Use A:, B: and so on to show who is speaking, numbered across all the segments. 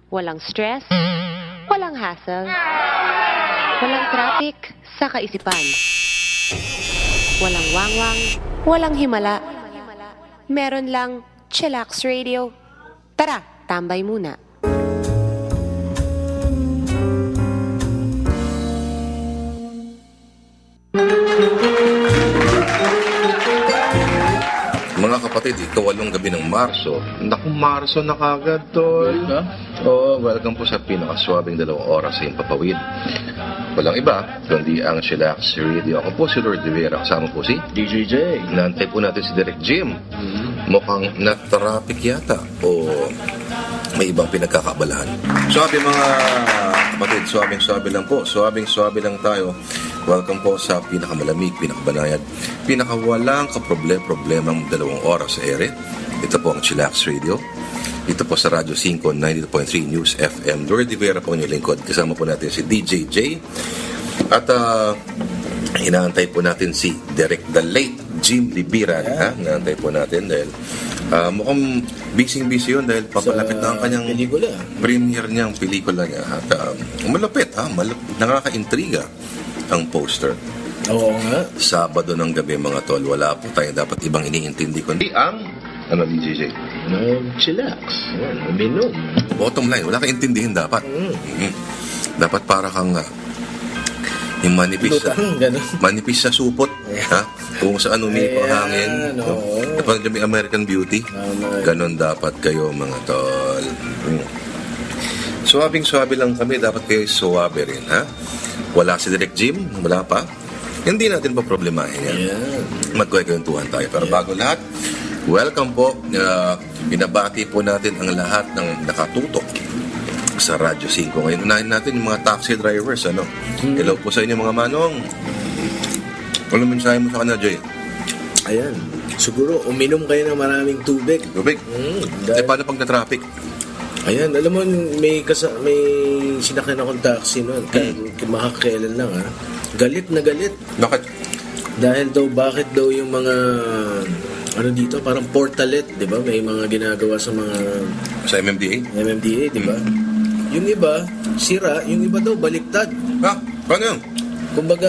A: Walang stress, walang hassle, walang traffic sa kaisipan. Walang wangwang, walang himala. Meron lang Chillax Radio. Tara, tambay muna.
B: Mga kapatid, ikawalong gabi ng Marso. Naku, Marso na kagad, tol. Oo, welcome po sa pinakaswabing 2 oras sa Impapawid. Walang iba, kundi ang Chillax Radio. Ako po si Lord De Vera, kasama po si
C: DJJ.
B: Nantay po natin si Direk Jim. Mukhang na-traffic yata o may ibang pinagkakabalahan. Swabe mga kapatid, swabing-swabe lang po. Swabing-swabe lang tayo. Welcome po sa pinakamalamig, pinakabanayad, pinakawalang kaproblem-problemang 2 oras sa ere. Ito po ang Chillax Radio. Ito po sa Radyo 5, 92.3 News FM. Lord De Vera po inyong lingkod. Kasama po natin si DJJ. At inaantay po natin si Derek the Late Jim Libiran. Inaantay po natin dahil mukhang busy-busy yun dahil papalapit na ang kanyang
C: pelikula.
B: Premiere niyang pelikula niya. At malapit, nakaka-intriga ang poster.
C: Oo nga.
B: Sabado ng gabi mga tol, wala po tayo dapat ibang iniintindi kundi ang DJJ.
C: Chillax. Uminom.
B: Bottom line, wala kang intindihin dapat. Dapat para kang yung manipis sa
C: Ganun.
B: manipis sa supot, ha? Kung saan umiipang hangin.
C: Oo.
B: Kapag may American Beauty, ganon dapat kayo mga tol. Suwabing-suwabe lang kami, dapat kayo suwabe rin, ha? Wala si Direk Jim, wala pa. Hindi natin pa problemahin yan. Magkwentuhan tayo. Pero bago lahat, welcome po. Binabati po natin ang lahat ng nakatutok sa Radyo 5. Ngayon, unahin natin yung mga taxi drivers. Hello po sa inyo mga manong. Ano mensahe mo sa kanila, Jay?
C: Ayan. Siguro, uminom kayo ng maraming tubig.
B: Tubig? Paano pag na-traffic?
C: Ayan, alam mo, may sinakyan akong taxi noon. Makakailan lang, ha? Galit na galit.
B: Bakit?
C: Dahil bakit daw yung mga, dito, parang portalet, di ba? May mga ginagawa sa mga
B: Sa MMDA?
C: di ba? Yung iba, sira. Yung iba daw, baliktad.
B: Ha? Paano yun?
C: Kumbaga,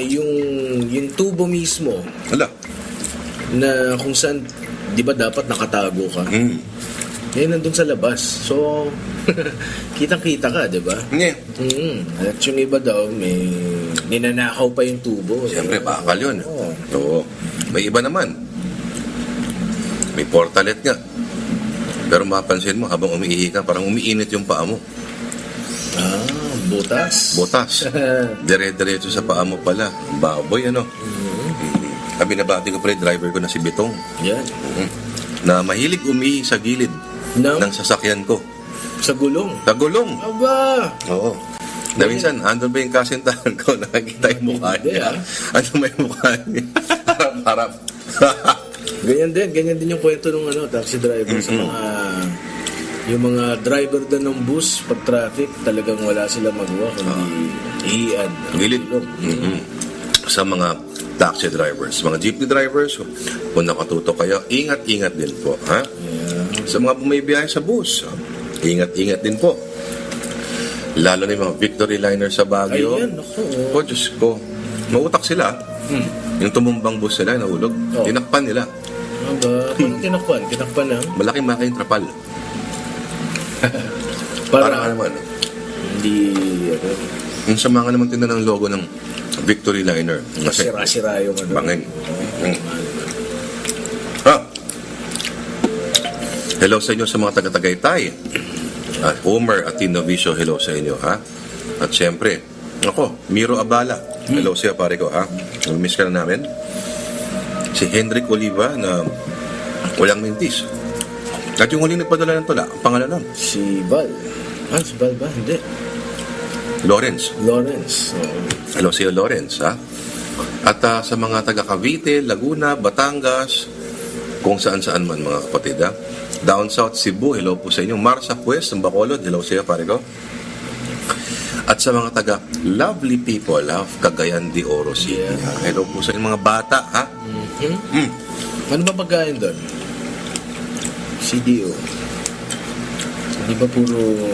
C: yung tubo mismo,
B: Hala.
C: na kung saan, di ba dapat nakatago ka? Ngayon nandun sa labas. So, kitang-kita ka, di ba?
B: Hindi.
C: At yung iba daw, may ninanakaw pa yung tubo.
B: Siyempre, bakal yun.
C: Oo.
B: Oo. May iba naman. May portalet nga. Pero mapansin mo, habang umiihi ka, parang umiinit yung paa mo.
C: Butas.
B: Butas. Dire-diretso sa paa mo pala. Baboy, Binabati ko pala yung driver ko na si Bitong.
C: Yan.
B: Na mahilig umihi sa gilid ng sasakyan ko.
C: Sa gulong.
B: Sa gulong.
C: Aba!
B: Oo. Na minsan, andun ba yung kasintahan ko, nakikita yung mukha niya. Ano may mukha niya? Harap-harap.
C: Ganyan din yung kwento ng taxi driver sa mga yung mga driver doon ng bus pag traffic, talagang wala silang magawa kundi ihian ang
B: Gilid.
C: gulong.
B: Sa mga taxi drivers, mga jeepney drivers, kung nakatutok kayo, ingat-ingat din po. Ha? Sa mga bumibiyahe sa bus, ingat-ingat din po. Lalo na yung mga Victory Liner sa Baguio.
C: Ayan, ako.
B: Oh, Diyos ko. Mautak sila. Yung tumumbang bus nila, nahulog. Tinakpan nila.
C: Aba, paano tinakpan? Tinakpan na?
B: Malaking makain trapal.
C: Para
B: naman.
C: hindi,
B: Yung sama nga naman tinda ng logo ng Victory Liner. Kasi
C: sira-sira yung
B: bangin. Hello sa inyo sa mga taga-Tagaytay. At Homer at Tino Vicio, hello sa inyo, ha? At syempre, Miro Abala. Hello siya, pare ko, ha? Miss ka na namin. Si Hendrik Oliva na walang mintis. At yung huling nagpadala ng tula, ang pangalan nun?
C: Si Val. Si Val ba? Hindi.
B: Lawrence. Hello siya, Lawrence, ha? At sa mga taga Cavite, Laguna, Batangas, kung saan-saan man mga kapatid, ha? Down South Cebu, hello po sa inyo. Marsa Quest, ng Bacolod, hello siya, pare ko. At sa mga taga lovely people of Cagayan de Oro City. Hello po sa inyo mga bata, ha?
C: Ano ba pagkain doon? CDO. Di ba puro...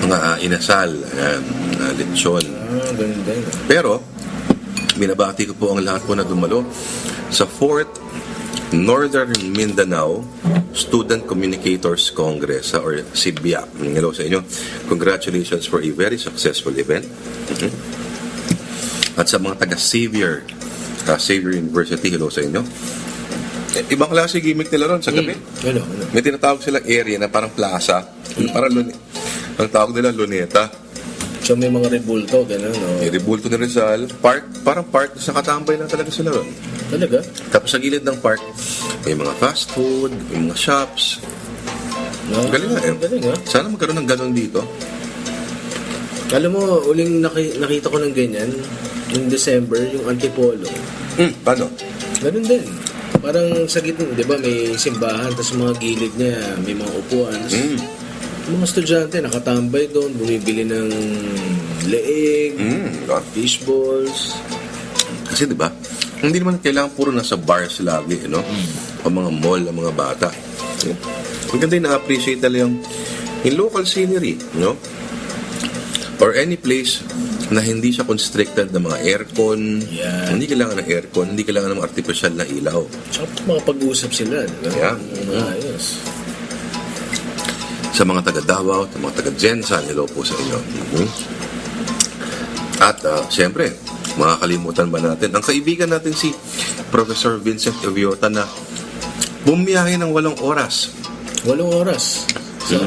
B: Mga inasal, lechon.
C: Ganun din.
B: Pero, binabati ko po ang lahat po na dumalo sa 4th Northern Mindanao Student Communicators Congress or SIBIA. Hello sa inyo. Congratulations for a very successful event. At sa mga taga Xavier University, hello sa inyo. Ibang klase gimmick nila ron sa gabi.
C: Ano?
B: May tinatawag silang area na parang plaza. Parang ang tawag nila Luneta.
C: So may mga rebulto, gano'n, no?
B: May rebulto ni Rizal. Parang park, sa katambay lang talaga sila ron.
C: Talaga?
B: Tapos sa gilid ng park, may mga fast food, may mga shops. Galing nga eh.
C: Galing, ha?
B: Sana magkaroon ng ganun dito.
C: Alam mo, uling nakita ko ng ganyan, yung December, yung Antipolo.
B: Paano?
C: Ganun din. Parang sa gitna, di ba, may simbahan, tapos mga gilid niya, may mga upuan. Tapos, mga estudyante nakatambay doon, bumibili ng leeg, fishballs.
B: Kasi di ba, hindi naman kailangan puro nasa bars lagi, no? O mga mall, ang mga bata. Maganda yung na-appreciate nila yung local scenery, no? Or any place na hindi siya constricted ng mga aircon.
C: Yeah.
B: Hindi kailangan ng aircon, hindi kailangan ng artificial na ilaw.
C: Tsaka makapag-usap sila, di ba?
B: Yeah.
C: Ayos.
B: Sa mga taga Davao, sa mga taga Jensan, hello po sa inyo. At siyempre, makakalimutan ba natin ang kaibigan natin si Professor Vincent Eviota na bumiyahe ng 8 oras.
C: 8 oras. So,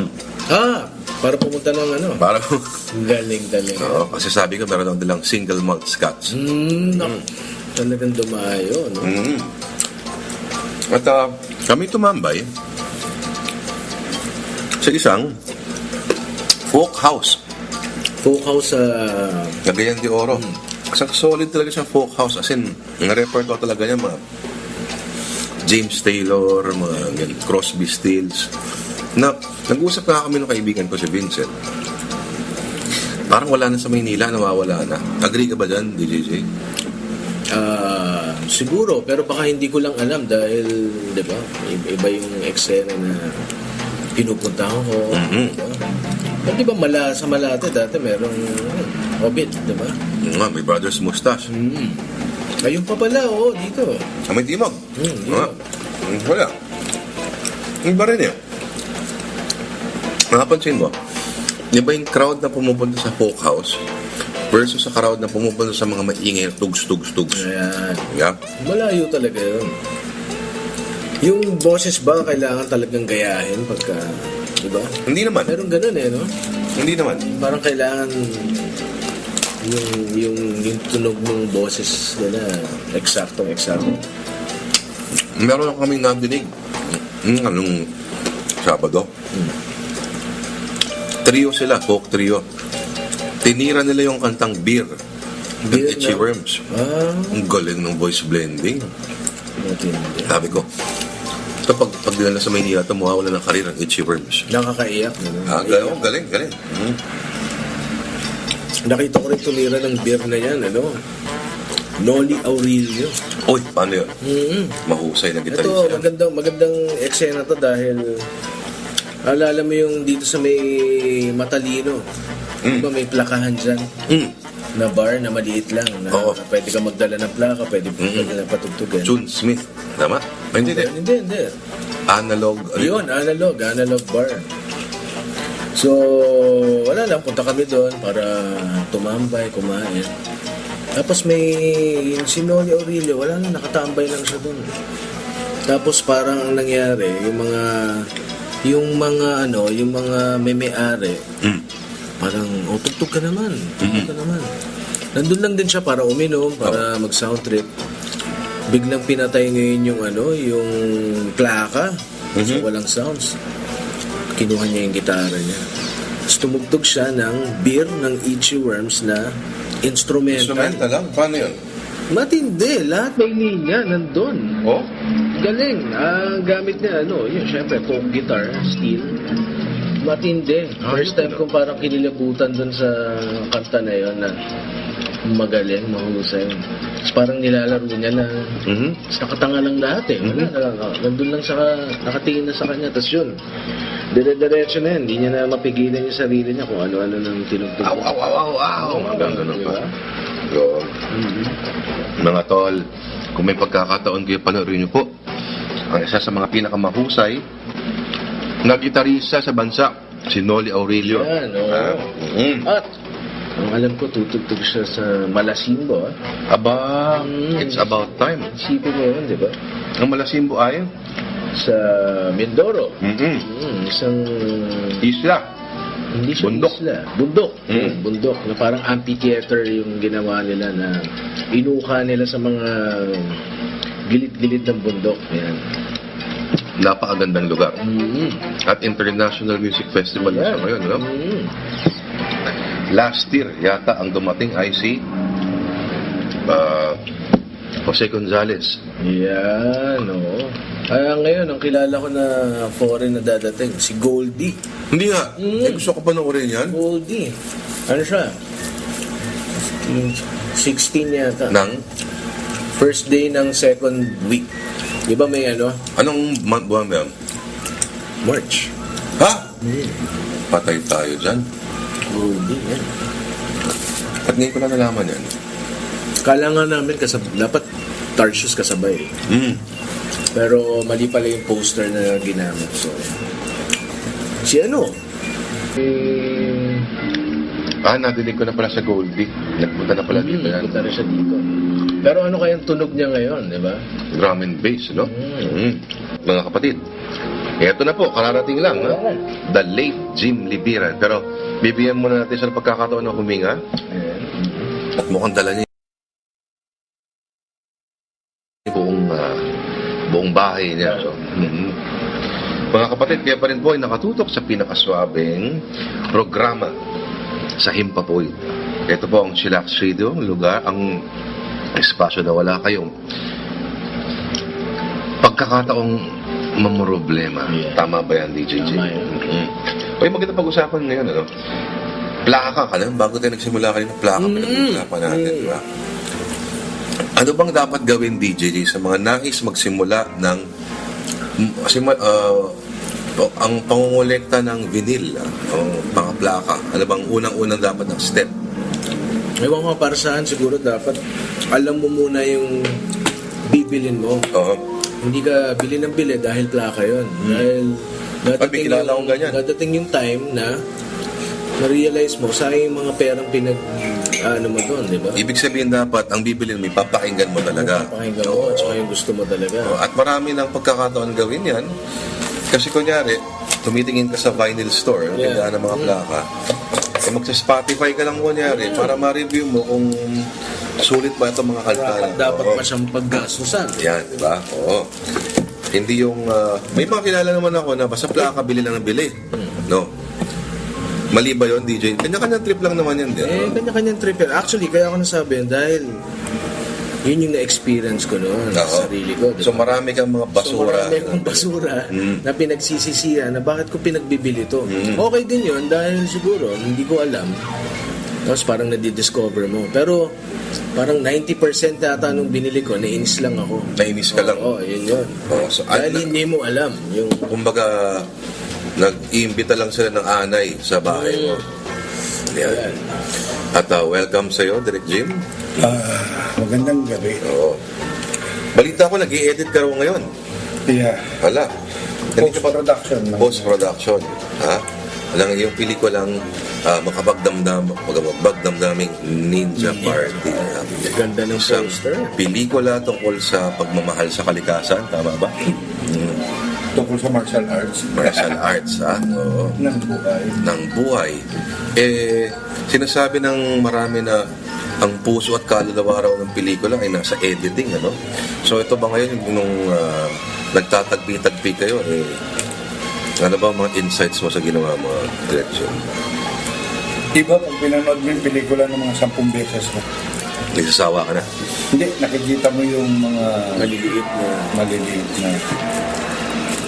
C: para pumunta ng ano.
B: Para
C: Galing.
B: Oo, kasi sabi ko meron lang single malt scotch.
C: Talagang dumayo, no?
B: At kami tumambay sa isang folk house.
C: Folk house sa...
B: Cagayan de Oro. Isang solid talaga siyang folk house. As in, ang repertoire talaga niya, mga James Taylor, mga Crosby, Stills. Na, nag-usap nga kami ng kaibigan ko si Vincent. Parang wala na sa Maynila, nawawala na. Agree ka ba dyan, DJJ?
C: Siguro, pero baka hindi ko lang alam dahil, di ba, iba yung eksena na pinupuntahan ko. Diba? Pero di ba sa Malate dati merong Hobbit, di ba?
B: Nga, may Brothers Mustache.
C: Ayun pa pala, dito.
B: May timog.
C: Timog.
B: Wala. Iba rin eh. Nakapansin mo, iba yung crowd na pumupunta sa folk house versus sa crowd na pumupunta sa mga maingay na tugs.
C: Ayan.
B: Yeah?
C: Malayo talaga yun. Yung boses ba kailangan talagang gayahin pagka, di ba?
B: Hindi naman.
C: Meron ganun no?
B: Hindi naman.
C: Parang kailangan yung tunog ng boses nila eksakto.
B: Meron lang kaming nadinig anong Sabado. Trio sila, folk trio. Tinira nila yung kantang Beer ng
C: Beer
B: Itchy
C: na?
B: Worms. Ang galing ng voice blending.
C: Matindi.
B: Sabi ko, ito pag dinala sa Maynila, ito mawawala ng karir ng Itchy Worms.
C: Nakakaiyak.
B: Galing.
C: Nakita ko rin tumira ng beer na yan, Noli Aurelio.
B: Uy, paano yun? Mahusay na
C: Ito,
B: gitarista.
C: magandang eksena to dahil alala mo yung dito sa may Matalino. Diba may plakahan dyan? Na bar na maliit lang. Na pwede ka magdala ng plaka, pwede ka patugtugan.
B: June Smith. Tama? Hindi.
C: Hindi.
B: Analog.
C: Yun, analog bar. So, wala lang, punta kami doon para tumambay, kumain. Tapos may si Noli Aurelio, wala na, nakatambay lang siya doon. Tapos parang ang nangyari, yung mga may-ari, parang, tugtog ka naman. Nandun lang din siya para uminom, para mag-sound trip. Biglang pinatay ngayon yung plaka. So, walang sounds. Kinuha niya yung gitara niya. Tapos tumugtog siya ng Beer ng Itchy Worms na instrumental.
B: Instrumental lang? Paano yun?
C: Matindi. Lahat may linya nandun.
B: Oh?
C: Galing. Gamit niya, yun, syempre, folk guitar, steel. Matindi. First time kong parang kinilabutan dun sa kanta na yun na magaling, mahusay. Tapos parang nilalaro niya na nakatanga lang lahat eh. Wala, nandun lang nakatingin na sa kanya. Tapos yun, dire-diretso na yan. Hindi niya na mapigilan yung sarili niya kung ano-ano nang tinugtog.
B: Aw. Hanggang ganun
C: Diba?
B: pa. So, mga tol, kung may pagkakataon kayo, panoorin niyo po ang isa sa mga pinakamahusay na gitarista sa bansa, si Noli Aurelio.
C: Yan, oo. At, ang alam ko, tutugtog siya sa Malasimbo.
B: Aba, it's about time.
C: Isipin mo yun, di ba?
B: Ang Malasimbo ay
C: Sa Mindoro. Isang...
B: isla.
C: Hindi siya
B: Bundok.
C: isla. Bundok. Bundok. Na parang amphitheater yung ginawa nila na inuka nila sa mga gilid-gilid ng bundok. Yan.
B: Napakagandang lugar. At International Music Festival na siya ngayon, no? Last year, yata, ang dumating ay si Jose Gonzalez.
C: Yan, oo. Ngayon, ang kilala ko na foreign na dadating, si Goldie.
B: Hindi nga. Gusto ko panoorin yan.
C: Goldie. Ano siya? 16 yata.
B: Nang,
C: First day ng second week. Di ba may ano?
B: anong buwan ba yan?
C: March.
B: Ha? Patay tayo dyan.
C: Goldie, yan.
B: At ngayon ko na nalaman yan.
C: Kala nga namin dapat Tarsius kasabay. Pero mali pala yung poster na ginamit. So, si ano?
B: Nadinig ko na pala sa Goldie. Nagpunta na pala dito yan.
C: Punta rin siya dito. Pero ano kayang tunog niya ngayon, di ba?
B: Drum and bass, no? Mga kapatid. Eto na po, kararating lang, ha? The late Jim Libiran. Pero, bibigyan muna natin siya ng pagkakataon na huminga. At mukhang dala niya yung buong bahay niya. So, Mga kapatid, kaya pa rin po ay nakatutok sa pinakaswabing programa sa Himpapoy. Ito po ang Chillax Radio, ang lugar, ang espasyo na wala kayong pagkakataong mamroblema.
C: Yeah.
B: Tama ba yan, DJ J?
C: Tama yan.
B: Okay, maganda pag-usapan ngayon, ano? Plaka ka lang, bago tayo nagsimula kayo ng plaka, pinag-usapan natin, di ba? Ano bang dapat gawin, DJ J, sa mga nais magsimula ng ang pangungulekta ng vinyl, o mga plaka? Ano bang unang-unang dapat ng step?
C: Ewan ko para saan, siguro dapat alam mo muna yung bibilin mo.
B: Oo.
C: Hindi ka bili ng bili dahil plaka yun. Dahil
B: May kilala akong ganyan.
C: dadating yung time na na-realize mo sayang yung mga perang ano mo doon, di ba?
B: Ibig sabihin dapat, ang bibilin mo, ipapakinggan mo talaga.
C: Pakinggan mo at saka yung gusto mo talaga.
B: At marami ng pagkakataon gawin yan. Kasi kunyari, tumitingin ka sa vinyl store,
C: Yeah.
B: tindahan ng mga plaka, magsa-Spotify ka lang kunyari para ma-review mo kung sulit ba itong mga kanta.
C: Dapat
B: Oo.
C: pa siyang paggastusan.
B: Yan, di ba? Oo. Hindi yung... may mga kilala naman ako na basta plaka, bili lang ng bili. No? Mali ba yun, DJ? Kanya-kanyang trip lang naman yan din.
C: Kanya-kanyang trip yan. Actually, kaya ako nasabi yan dahil yun yung na-experience ko noon sa
B: Oo.
C: sarili ko. Diba?
B: So marami kang mga basura.
C: So marami akong basura na pinagsisisihan na bakit ko pinagbibili to. Okay din yun dahil siguro hindi ko alam. Tapos parang nadidiscover mo. Pero parang 90% yata nung binili ko, nainis lang ako.
B: Nainis ka lang.
C: Oo, yun yun.
B: Oo, so,
C: Dahil hindi mo alam yung...
B: kumbaga, nag-iimbita lang sila ng anay sa bahay mo. Yan. At welcome sa iyo, Direk Jim.
D: Magandang gabi.
B: Oo. Balita ko, nag-i-edit ka raw ngayon.
D: Yeah.
B: Hala. Hindi ka ba-
D: Post-production.
B: Post-production. Ha? Alang yung pelikulang Makagbagdamdaming Ninja Party.
C: Ganda ng
B: Isang
C: poster.
B: pelikula tungkol sa pagmamahal sa kalikasan. Tama ba?
D: Tungkol sa martial arts.
B: Martial arts, ha? Oo.
D: Ng buhay.
B: Ng buhay. Sinasabi ng marami na ang puso at kaluluwa raw ng pelikula ay nasa editing, ano? So ito ba ngayon nung nagtatagpi-tagpi kayo, ano ba ang mga insights mo sa ginawa mo, direction?
D: Iba pag pinanood mo yung pelikula ng mga 10 beses mo.
B: Nagsasawa ka na?
D: Hindi, nakikita mo yung mga
C: Maliliit na...
D: maliliit na.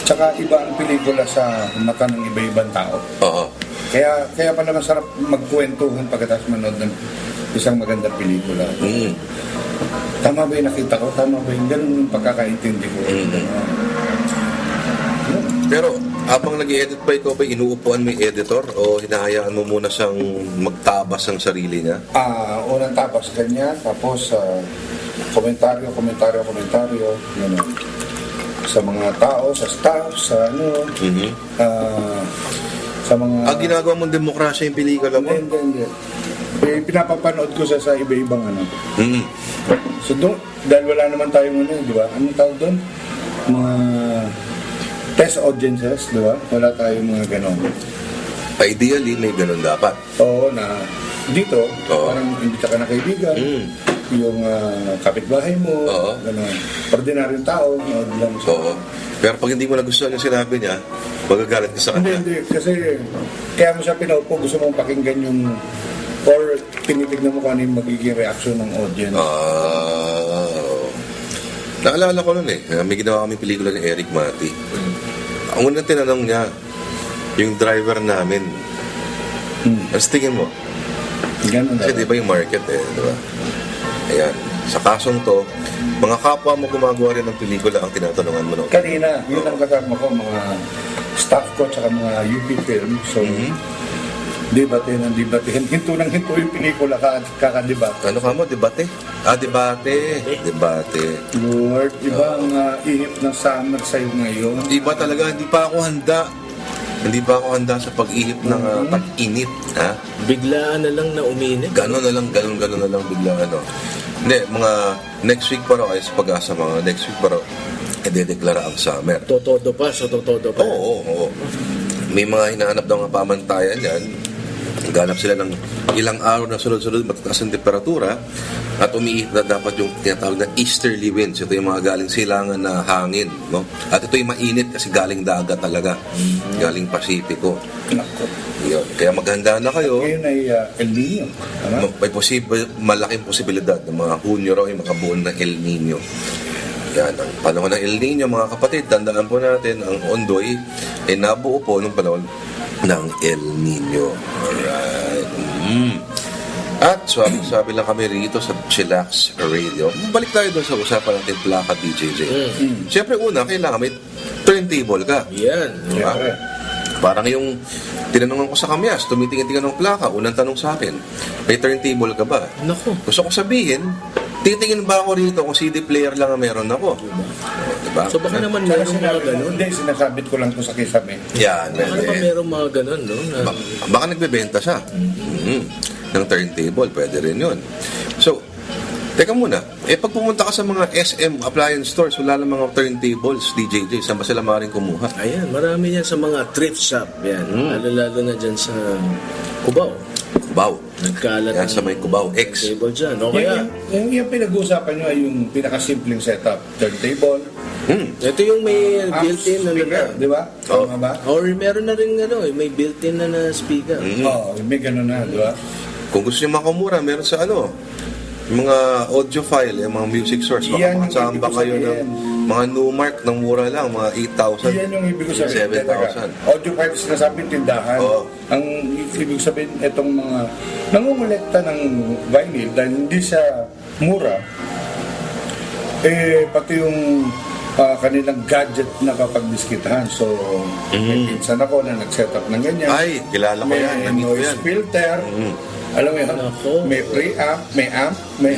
D: Tsaka iba ang pelikula sa mata ng iba-ibang tao.
B: Oo.
D: Kaya pala masarap magkwentuhan pagkatapos manood ng isang magandang pelikula.
B: Mm.
D: Tama ba yung nakita ko? Tama ba yung ganun yung pagkakaintindi ko?
B: Pero, habang nag-edit pa ikaw ba, inuupuan mo yung editor o hinahayaan mo muna siyang magtabas ng sarili niya?
D: Unang tapas kanya, tapos komentaryo, gano'n. Sa mga tao, sa staff, sa ano,
B: Mhm.
D: sa mga...
B: Ginagawa mong demokrasya yung pelikula mo?
D: Hindi. Pinapapanood ko sa iba-ibang ano.
B: Mm.
D: So doon, dahil wala naman tayong ano, di ba? Anong tawag doon? Mga test audiences, di ba? Wala tayong mga gano'n.
B: Ideally, may ganun dapat.
D: Oo, na dito,
B: Oo.
D: parang imbita ka na kaibigan, yung kapitbahay mo,
B: Oo.
D: gano'n. Ordinaryong tao, nood lang siya.
B: Oo. Pero pag hindi mo nagustuhan yung sinabi niya, magagalit ka sa kanya.
D: Hindi. Kasi kaya mo siya pinaupo, gusto mong pakinggan yung or tinitignan mo kung ano yung magiging reaction ng audience.
B: Oo. Naalala ko nun may ginawa kami pelikula ni Eric Mati. Ang unang tinanong niya, yung driver namin, ano tingin mo?
D: Ganun
B: Kasi di ba yung market di ba? Ayan. Sa kasong to, mga kapwa mo gumagawa rin ng pelikula ang tinatanungan mo. No?
D: Kanina, yun ang kasama ko, mga staff ko, tsaka mga UP film. So, debate. Hinto yung pelikula, kakadebate.
B: Ano ka mo? Debate? Debate.
D: Lord, iba ang ihip ng summer sa'yo ngayon.
B: Iba talaga, hindi pa ako handa. Hindi pa ako handa sa pag-ihip ng pag-init. Ha?
C: Biglaan na lang na uminit.
B: Gano'n na lang bigla Hindi, mga next week pa raw ay sa pag-asa mga next week pa raw idedeklara ang summer.
C: Totodo pa.
B: Oo. May mga hinahanap daw ng pamantayan yan. Ganap sila ng ilang araw na sunod-sunod matataas ang temperatura at umiihip na dapat yung tinatawag na easterly winds. Ito yung mga galing silangan na hangin. No? At ito yung mainit kasi galing dagat talaga. Galing Pasipiko.
D: Nako.
B: Yun. Kaya maghanda na kayo.
D: Ngayon ay El Nino. Tama?
B: May malaking posibilidad na mga Hunyo raw ay makabuo ng El Nino. Yan, ang panahon ng El Nino, mga kapatid, tandaan po natin, ang Ondoy ay nabuo po nung panahon ng El Nino. Alright. At sabi lang kami rito sa Chillax Radio. Balik tayo doon sa usapan natin plaka DJJ. Siyempre una, kailangan may turntable ka.
C: Yan.
B: Diba?
D: Siyempre.
B: Parang yung tinanungan ko sa kamyas, tumitingin-tingin ng plaka, unang tanong sa akin, may turntable ka ba?
C: Naku.
B: Gusto ko sabihin, titingin ba ako rito kung CD player lang ang meron ako? Diba?
C: So baka naman
D: Tsaka
C: meron mga ganun.
D: Hindi, sinasabit ko lang to sa kisame.
B: Yan,
C: Baka naman meron mga ganun, no? Na,
B: baka nagbebenta siya. Ng turntable, pwede rin yun. So, teka muna, pag pumunta ka sa mga SM appliance stores, wala lang mga turntables, DJJ, saan ba sila maaaring kumuha?
C: ayan, marami yan sa mga thrift shop. Yan. Lalo na dyan sa Cubao.
B: Cubao.
C: Nagkalat
B: Yan sa may Cubao X.
C: table dyan. O kaya,
D: Yung pinag-uusapan nyo ay yung pinakasimpleng setup. Turntable,
C: ito yung may
D: amps,
C: built-in na
D: speaker, di ba?
B: Oh.
D: Tama ba?
C: Or meron na rin may built-in na speaker.
D: Oo, may gano'n na, di ba?
B: Kung gusto nyo makamura, meron sa yung mga audiophile, yung mga music source, baka
D: Yan yung
B: makasamba
D: ibig
B: kayo ng
D: sabihin.
B: mga Numark ng mura lang, mga 8,000.
D: Yan yung ibig ko sabihin.
B: 7,000.
D: Audio files na sabi tindahan.
B: Oo.
D: Ang ibig sabihin, itong mga nangungulekta ng vinyl dahil hindi siya mura, pati yung kanilang gadget na kapag-diskitahan. So, may pinsan ako na nag-set up ng ganyan.
B: Ay, kilala ko
D: May
B: yan, namit ko
D: noise
B: yan.
D: filter. Alam mo yan?
C: Nako.
D: May preamp, may amp, may...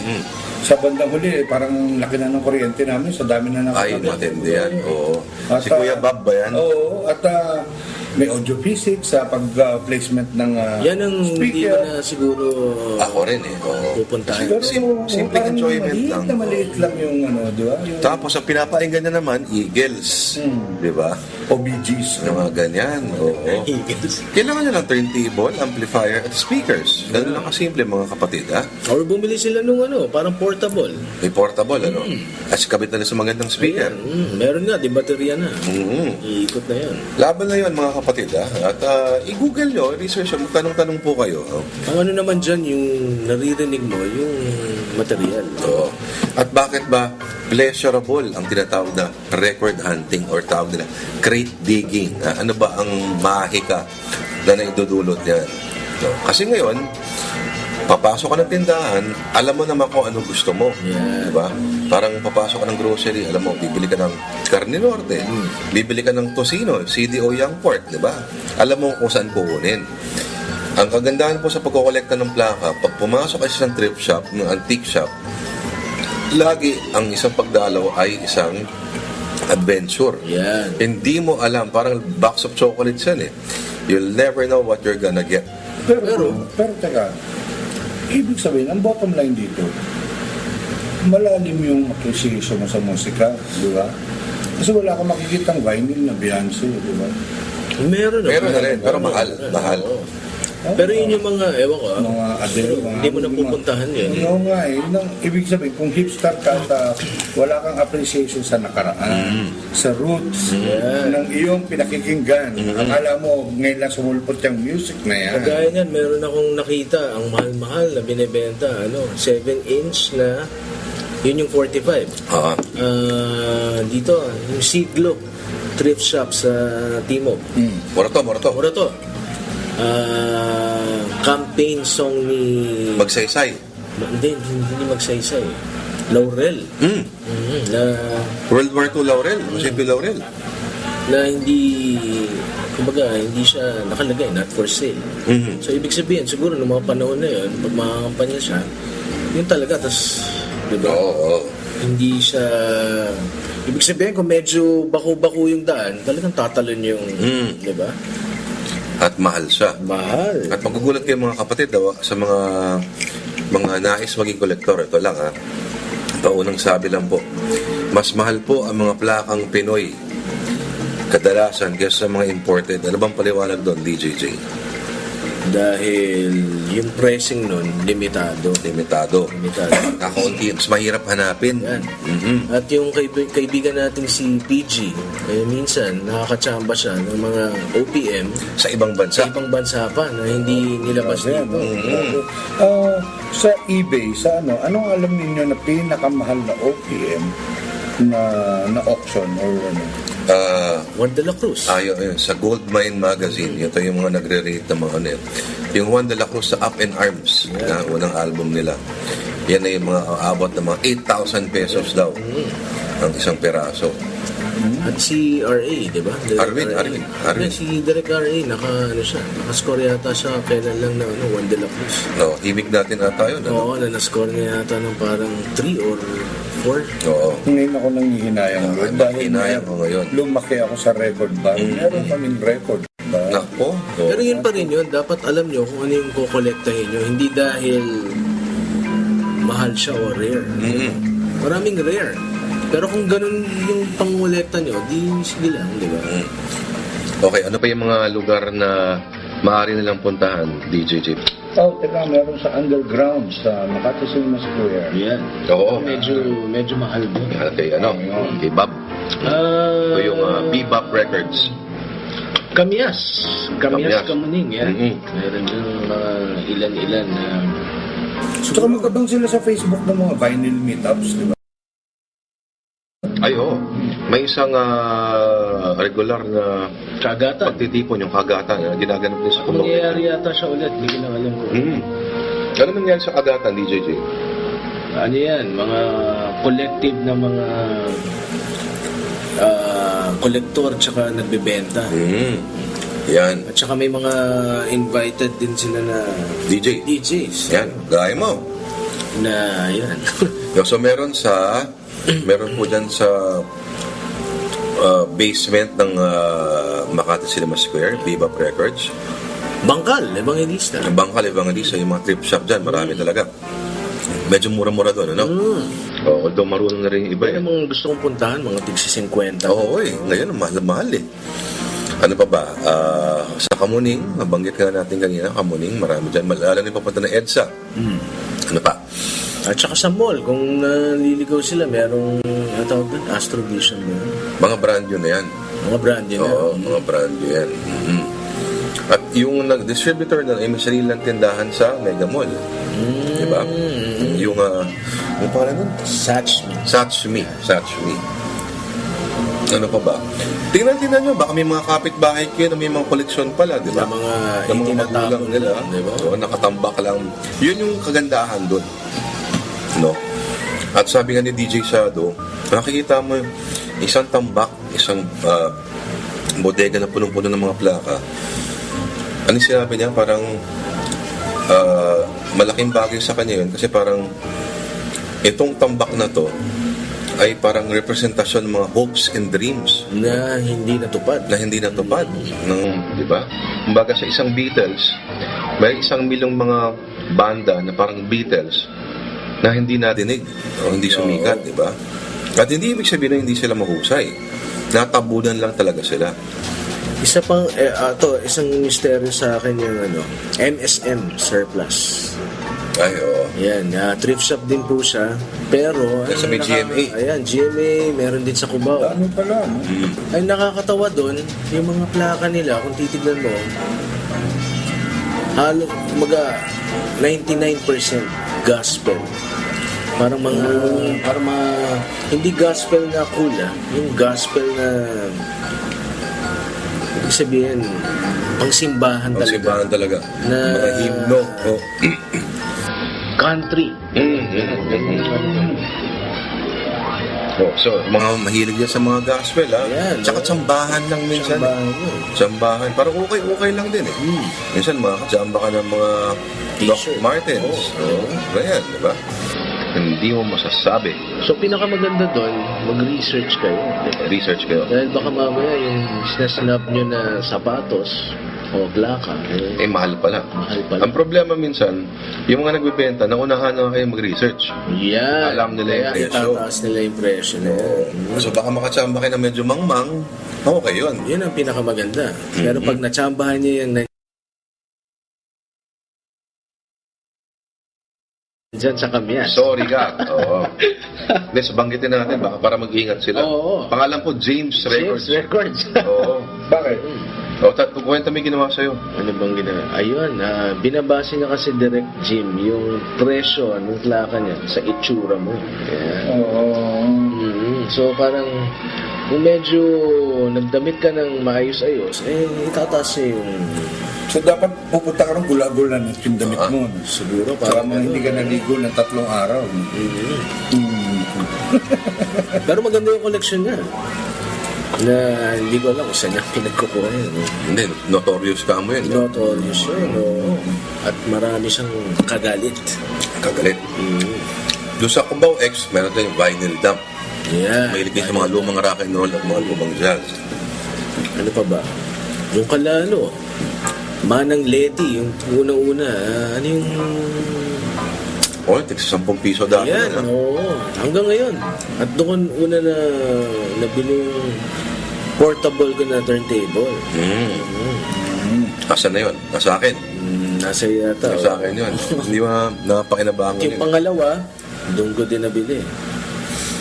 D: Sa bandang huli, parang laki na ng kuryente namin. Sa dami na
B: Ay,
D: nakakabit.
B: matindi yan. Oo.
D: At,
B: Si Kuya Bob ba yan?
D: Oo, at may audio physics sa pag-placement ng
C: Yan ang hindi
D: speaker.
C: mo na siguro
B: Ako rin Oo.
C: pupuntahan.
D: Siguro,
B: Simpleng
D: parang
B: enjoyment
D: maliit
B: lang.
D: na maliit lang yung di ba? Yung
B: Tapos, ang pinapainggan niya naman, Eagles. Di ba?
D: OBGs.
B: Yung mga ganyan. Oo. Kailangan niya ng turntable, amplifier, at speakers. Ganun lang kasimple, mga kapatid, ha?
C: Or bumili sila nung parang portable.
B: May portable, At kabit na rin sa magandang speaker.
C: Meron nga, di baterya na. Iikot na yan.
B: Laban na yun, mga kapatid, ha? At i-google nyo, research nyo, magtanong-tanong po kayo.
C: Ang ano naman dyan, yung naririnig mo, yung material.
B: Oo. At bakit ba pleasurable ang tinatawag na record hunting or tawag nila crate digging? Ano ba ang mahika na naidudulot niyan? So, kasi ngayon, Papasok ka ng tindahan, alam mo naman kung ano gusto mo.
C: Yeah.
B: Diba? Parang papasok ka ng grocery, alam mo, bibili ka ng karne norte, bibili ka ng tocino, CDO young pork, diba? Alam mo kung saan kukunin. Ang kagandahan po sa pagkokolekta ng plaka, pag pumasok ka sa isang thrift shop, ng antique shop, lagi ang isang pagdalaw ay isang adventure.
C: Yan.
B: Hindi mo alam, parang box of chocolates yan eh. You'll never know what you're gonna get.
D: Pero teka, ibig sabihin, ang bottom line dito, malalim yung appreciation mo sa musika, di ba? Kasi wala kang makikitang vinyl na Beyonce, di ba?
C: Meron
B: Na rin, pero mahal.
C: Oo. Pero yun yung mga, ewan ko,
D: Mga Adele,
C: hindi mo na pupuntahan yun.
D: Oo nga eh. Ibig sabihin, kung hipster ka at wala kang appreciation sa nakaraan, sa roots ng iyong pinakikinggan, akala mo ngayon lang sumulpot yung music na yan.
C: Kagaya niyan, meron akong nakita, ang mahal-mahal na binibenta, 7-inch na, yun yung 45. Dito, yung Siglo, thrift shop sa Timog.
B: Morato.
C: Mura to. Campaign song ni...
B: Magsaysay.
C: Hindi magsaysay. Laurel. Na
B: World War II Laurel. Jose P. Laurel.
C: na hindi, kumbaga, hindi siya nakalagay, not for sale. So, ibig sabihin, siguro, noong mga panahon na yun, pag makakampanya siya, yun talaga, tas, di ba?
B: Oo.
C: Hindi siya, ibig sabihin, kung medyo bako-bako yung daan, talagang tatalon yung, di ba?
B: At mahal siya.
C: Mahal.
B: At magugulat kayo mga kapatid sa mga nais maging kolektor. Ito lang ha. Paunang sabi lang po. Mas mahal po ang mga plakang Pinoy kadalasan kaysa sa mga imported. Ano bang paliwanag doon, DJJ?
C: Dahil yung pricing nun, limitado.
B: Limitado. Kakaunti. Mas mahirap hanapin.
C: Yan. At yung kaibigan natin si PG, minsan nakakatsamba siya ng mga OPM
B: Sa ibang bansa.
C: sa ibang bansa pa na hindi nilabas dito.
D: Sa eBay, sa anong alam ninyo na pinakamahal na OPM na auction or ano?
C: Juan de la Cruz.
B: Yun, sa Goldmine Magazine, ito yung mga nagre-rate ng mga ano yun. Yung Juan de la Cruz sa Up in Arms, na unang album nila. Yan ay yung mga abot ng mga 8,000 pesos daw ang isang peraso.
C: At si R.A., di ba?
B: Arvin.
C: Si Derek R.A., nakascore yata siya kailan lang na Juan de la Cruz.
B: No, himig natin ata yun. Ano?
C: Oo, na-score niya yata ng parang 3 or 4.
B: Oo.
D: Ngayon ako nanghihinayang doon dahil
B: Hinayang ko ngayon.
D: lumaki ako sa record bar. Meron kaming record bar.
B: Nako.
C: Pero yun pa rin yun, dapat alam nyo kung ano yung kukolektahin nyo. Hindi dahil mahal siya o rare. Maraming rare. Pero kung ganun yung pangolekta nyo, di sige lang, di ba?
B: Okay, ano pa yung mga lugar na maaari nilang puntahan, DJJ?
D: Teka, meron sa underground sa Makati Cinema Square.
C: Yan.
B: Oo.
C: Medyo mahal doon.
B: Yan, kay Bob. Ito yung Bebop Records.
C: Kamias
B: Kamias.
C: Kamuning, yan. Meron yung mga ilan-ilan na...
D: Tsaka magkabang sila sa Facebook ng mga vinyl meetups, di ba?
B: Ay, oo. May isang regular na
C: Kagatan.
B: pagtitipon yung kagatan na ginaganap din sa Kulong.
C: Mangyayari yata siya ulit, hindi ko lang alam ko.
B: Ano nangyari sa kagatan, DJJ?
C: Ano yan, mga collective na mga kolektor tsaka nagbebenta.
B: Yan.
C: At saka may mga invited din sila na DJs.
B: Yan, gaya mo.
C: Na yan.
B: So meron po dyan sa basement ng Makati Cinema Square, Bebop Records.
C: Bangkal, Evangelista.
B: Ang Bangkal, Evangelista, yung mga trip shop dyan, marami talaga. Medyo mura-mura doon, ano? Although marunong na rin yung iba.
C: Kaya mga gusto kong puntahan, mga tigsi 50.
B: Oo, ngayon, mahal eh. Ano pa ba? Sa Kamuning, nabanggit ka natin kanina, Kamuning, marami dyan. Alam niyo papunta na EDSA. Ano pa?
C: At saka sa mall, kung naliligaw sila, merong Astrovision na yun.
B: Mga brand yun na yan.
C: Mga brand yun na.
B: Oo, mga brand yun yan. At yung nag-distributor na may sarilang tindahan sa Mega Mall. Diba? Yung pangalan nun?
C: Satchme.
B: Satchme. Ano pa ba? Tingnan nyo, baka may mga kapitbahay kayo na may mga koleksyon pala, di ba?
C: Yung mga
B: Ng mga
C: itinatapon
B: magulang nila,
C: nila, di ba?
B: o nakatambak lang. Yun yung kagandahan doon. No? At sabi nga ni DJ Shadow, nakikita mo yung isang tambak, isang bodega na punong-puno ng mga plaka. Ano yung sinabi niya? Parang malaking bagay sa kanya yun kasi parang itong tambak na to ay parang representasyon ng mga hopes and dreams
C: Na hindi natupad.
B: na hindi natupad ng, di ba? Kumbaga sa isang Beatles, may 1 milyong mga banda na parang Beatles na hindi nadinig o hindi sumikat, di ba? At hindi ibig sabihin na hindi sila mahusay. Natabunan lang talaga sila.
C: Isa pang, isang misteryo sa akin yung MSM surplus.
B: Ay, oo.
C: Yan, thrift shop din po siya. Pero,
B: Sa may GMA.
C: Ayan, GMA, meron din sa Cubao.
D: Ano pala, no?
C: Ay nakakatawa doon, yung mga plaka nila, kung titignan mo, halos, 99% gospel. Parang hindi gospel na cool, yung gospel na, ibig sabihin, pangsimbahan
B: Ang
C: talaga.
B: simbahan talaga.
C: Na-
B: Mga himno. Oh.
C: Country.
B: Oh, so, mga mahilig yan sa mga gospel, ha?
C: Ayan,
B: Tsaka
C: oh.
B: tsambahan lang minsan.
C: Simbahan yun.
B: Tsambahan. Parang okay lang din, eh. Minsan, makakatsamba ka ng mga Doc
C: T-shirt.
B: Martens. Oh. Ganyan, di ba? Hindi mo masasabi.
C: So, pinakamaganda doon, mag-research kayo.
B: Research kayo.
C: Dahil baka mamaya yung sinasnap nyo na sapatos o plaka,
B: Mahal pala.
C: mahal pala.
B: Ang problema minsan, yung mga nagbebenta, naunahan na kayo mag-research.
C: Yan.
B: Alam nila yung
C: Kaya
B: presyo.
C: itataas nila yung presyo na yan.
B: So baka makatsamba kayo na medyo mangmang, okay yun.
C: Yun ang pinakamaganda. Pero pag natsambahan nyo yung dyan sa kamyas.
B: Sorry ka. Oo. Let's banggitin natin, baka para mag-ingat sila.
C: Oo.
B: Pangalan po, James Records.
C: James Records.
B: Oo.
D: Bakit?
B: O, kwenta may ginawa sa'yo.
C: Ano bang ginawa? Ayun, binabase niya kasi direct Jim yung presyo ng plaka niya sa itsura mo. Yan.
D: Oo.
C: So parang kung medyo nagdamit ka ng maayos-ayos, itataas niya yung
D: So dapat pupunta ka ng gula-gula na yung damit mo. no?
C: siguro
D: Para
C: parang
D: mga hindi ka naligo ng 3 araw. no?
C: Pero maganda yung collection niya. Na hindi ko alam kung saan niya pinagkukuha yun.
B: Hindi, notorious ka mo yun.
C: Notorious yun. Oo. At marami siyang kagalit.
B: Kagalit. Doon sa Cubao X, meron tayong vinyl dump.
C: Yeah.
B: Mahilig kayo sa mga lumang rock and roll at mga lumang jazz.
C: Ano pa ba? Yung kalalo. Manang Leti, yung unang-una. Ano yung...
B: O, tigsa 10 piso dati.
C: Yan,
B: na.
C: oo. Hanggang ngayon. At doon una na nabili yung portable ko na turntable.
B: Asa na yun? Nasa akin.
C: Nasa yata.
B: Nasa akin yun. Hindi ba napakinabangan
C: Yung
B: yun?
C: pangalawa, doon ko din nabili.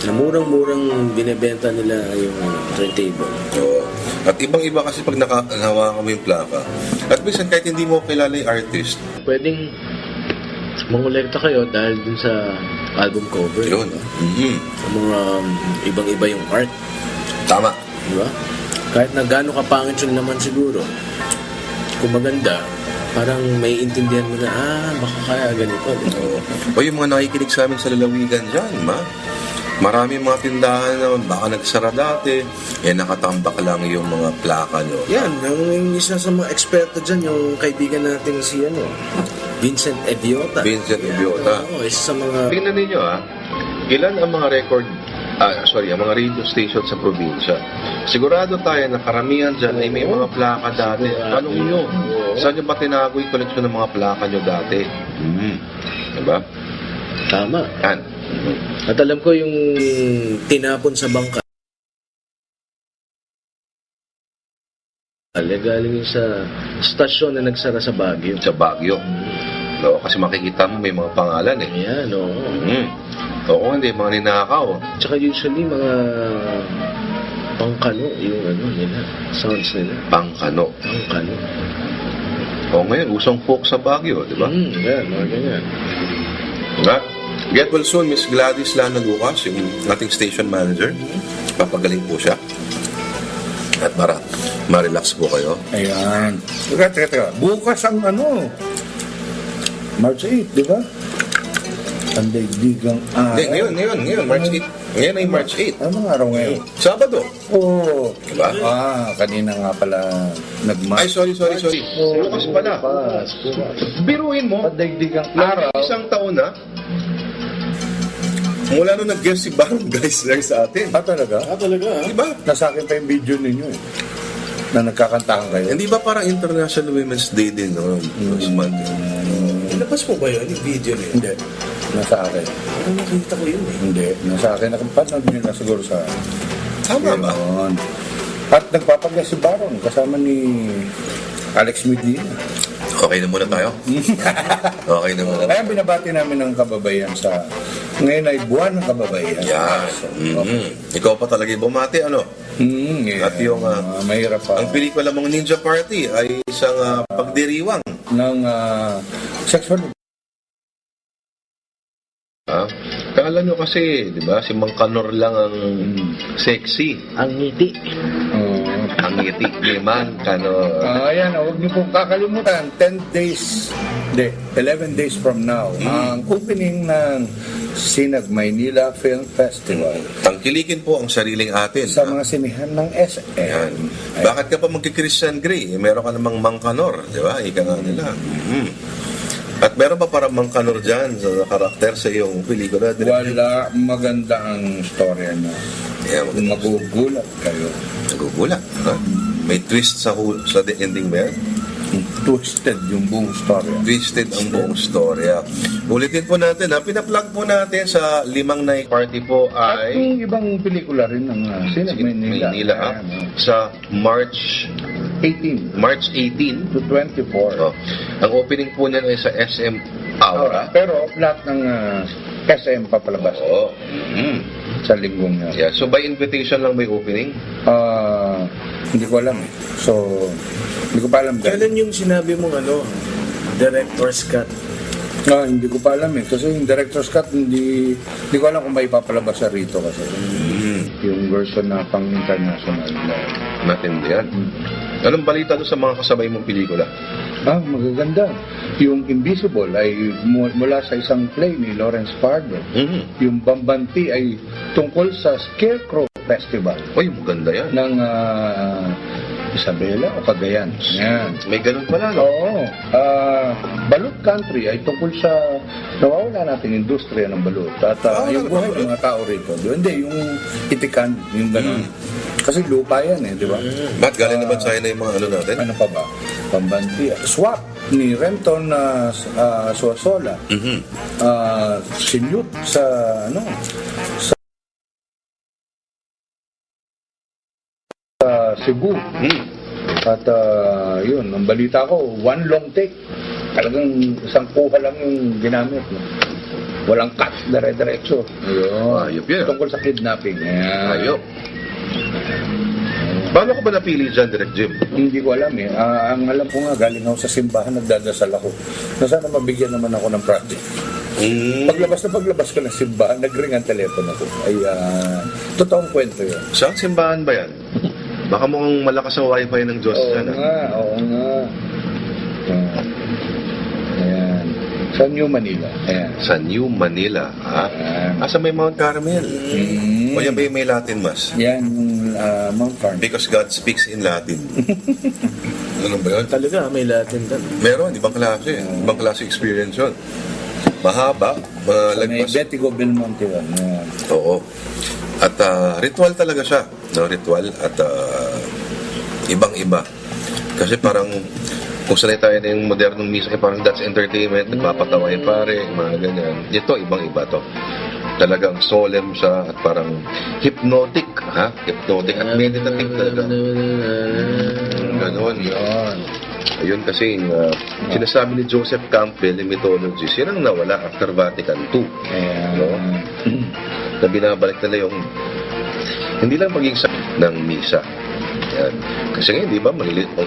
C: Na murang-murang binibenta nila yung turntable.
B: Oo. At ibang-iba kasi pag nakahawakan mo yung plaka. At minsan kahit hindi mo kilala yung artist,
C: Pwedeng mangolekta kayo dahil dun sa album cover.
B: yun.
C: Sa mga ibang-iba yung art.
B: Tama.
C: Di ba? Kahit na gano'ng kapangit yung laman siguro, kung maganda, parang may intindihan mo na, baka kaya ganito.
B: Oo. O yung mga nakikinig sa amin sa lalawigan dyan, marami mga tindahan na baka nagsara dati, nakatambak lang yung mga plaka nyo.
C: Yan, yung isa sa mga eksperto dyan, yung kaibigan natin si Vincent Ebiota.
B: Vincent Ebiota.
C: Oo, isa sa mga...
B: Tingnan ninyo ilan ang mga ang mga radio station sa probinsya. Sigurado tayo na karamihan dyan ay may mga plaka dati. Tanong nyo, saan nyo ba tinago yung koleksyon ng mga plaka nyo dati? Diba?
C: Tama.
B: Yan.
C: At alam ko yung tinapon sa bangka. Galing yun sa stasyon na nagsara sa Baguio.
B: Sa Baguio. No, kasi makikita mo may mga pangalan eh.
C: Ayan, oo.
B: Oo, hindi, mga ninakaw.
C: Tsaka usually mga pangkano, yung nila, sounds nila.
B: Pangkano.
C: Pangkano.
B: O ngayon, usong folk sa Baguio, di ba?
C: Yan, mga ganyan.
B: Nga. Get well soon, Miss Gladys Lana Lucas, yung ating station manager. Papagaling po siya. At para ma-relax po kayo.
D: Ayan. Teka. Bukas ang ano, March 8, di ba? Ang daigdigang
B: Hindi, ngayon, March 8. Ngayon ay March 8.
D: Anong araw ngayon?
B: Sabado.
D: Oo.
B: Diba?
D: Kanina nga pala
B: Ay, sorry. Bukas pala. Biruin mo,
D: Daigdigang
B: araw,
D: araw.
B: isang taon na, mula nung nag-guest si Barangay Sir sa atin.
D: Talaga?
B: Diba?
D: Nasa akin pa yung video ninyo eh. Na nagkakantahan kayo.
B: Hindi ba parang International Women's Day din noon? This month?
C: Ilabas mo ba yun? Yung video niya?
D: Hindi. Nasa akin.
C: Parang nakita ko yun eh.
D: Hindi. Nasa akin. Nakapanood nyo na siguro sa...
B: Tama ba?
D: Yun. At nagpapaglas si Baron kasama ni Alex Medina.
B: Okay na muna tayo. Okay na muna.
D: Kaya binabati namin ang kababayan sa... Ngayon ay buwan ng kababayan.
B: Yan. Ikaw pa talaga yung bumati, ano?
D: Yeah.
B: At yung,
D: mahirap pa.
B: Ang pelikula mong Ninja Party ay isang pagdiriwang.
D: Ng sexual.
B: Kala nyo kasi, di ba, si Mang Kanor lang ang sexy.
C: Ang ngiti.
B: Ang ngiti ni Mang Kanor.
D: Ayan, huwag niyo pong kakalimutan, 11 days from now, ang opening ng Sinag Maynila Film Festival
B: Tangkilikin po ang sariling atin.
D: sa mga sinihan ng SM.
B: Yan. Bakit ka pa magki-Christian Grey? Meron ka namang Mang Kanor, di ba? Ika nga nila. At meron ba parang Mang Kanor dyan sa karakter sa iyong pelikula?
D: Wala, maganda ang storya na.
B: Yeah,
D: Magugulat kayo.
B: nagugulat. Ha? May twist sa the ending ba yan?
D: Twisted yung buong storya.
B: Twisted ang buong storya. Ulitin po natin, pinaplug po natin sa 5 Night Party po
D: At
B: ay
D: yung ibang pelikula rin ng Sinag Maynila. Ayan,
B: sa March
D: 18
B: 18.
D: to 24.
B: Oh. Ang opening po niyan ay sa SM Aura.
D: Pero lahat ng SM papalabas
B: Oo.
D: sa linggong yan.
B: Yeah. So by invitation lang may opening?
D: Hindi ko alam eh. So, hindi ko pa alam.
C: Kailan yung sinabi mong director's cut?
D: Hindi ko pa alam eh. Kasi yung director's cut, hindi ko alam kung may papalabas sa rito kasi. Yung version na pang international.
B: Matindi yan. Anong balita doon sa mga kasabay mong pelikula?
D: Magaganda. Yung Invisible ay mula sa isang play ni Lawrence Pardo. Yung Bambanti ay tungkol sa Scarecrow Festival
B: Uy, maganda yan.
D: ng Isabela o Cagayan. Yan.
B: May ganun pala, no?
D: Oo. Balut Country ay tungkol sa nawawala natin industriya ng balut. At yung buhay ng mga tao rito. Hindi, yung itikan, yung gano'n. Kasi lupa yan eh, di ba?
B: Ba't galing naman sa na yung mga ano natin?
D: Ano pa ba? Pambanti. Swap ni Renton Suasola. Sinute sa Cebu. At yun, ang balita ko, one long take. Talagang isang kuha lang yung ginamit. No? Walang cut, dire-diretso. Ayun.
B: Ayop yan.
D: Tungkol sa kidnapping. Ayan.
B: Ayop. Paano ko ba napili dyan, Direct Jim?
D: Hindi ko alam eh. Ang alam ko nga, galing ako sa simbahan, nagdadasal ako. Na sana mabigyan naman ako ng project. Paglabas ko ng simbahan, nag-ring ang telepono ko. Ay, totoong kwento yun.
B: Saan simbahan ba yan? Baka mukhang malakas ang wifi ng Diyos
D: Oo
B: dyan.
D: nga, oo nga. Ayan. Sa New Manila. Ayan.
B: Sa New Manila, ha? Sa may Mount Carmel. O yan ba yung may Latin Mass?
D: Yan yung Mount Carmel.
B: Because God speaks in Latin. Ano ba yun?
C: Talaga, may Latin doon.
B: Meron, ibang klase. Ibang klase experience yun. Mahaba,
D: May
B: malagpas.
D: Betigo Belmonte yun. Ayan.
B: Oo. At ritual talaga siya. No, ritual at ibang-iba. Kasi parang kung sanay tayo na yung modernong misa, parang that's entertainment, nagpapatawa yung pare, mga ganyan. Ito, ibang-iba to. Talagang solemn siya at parang hypnotic, ha? Hypnotic at meditative talaga. Ganon.
D: Yun.
B: Ayun kasi, sinasabi ni Joseph Campbell, yung mythology, sila ang nawala after Vatican II.
D: Ayan.
B: No? Na binabalik nila yung hindi lang maging sa ng misa. Yan. Kasi ngayon, di ba, malilit mo.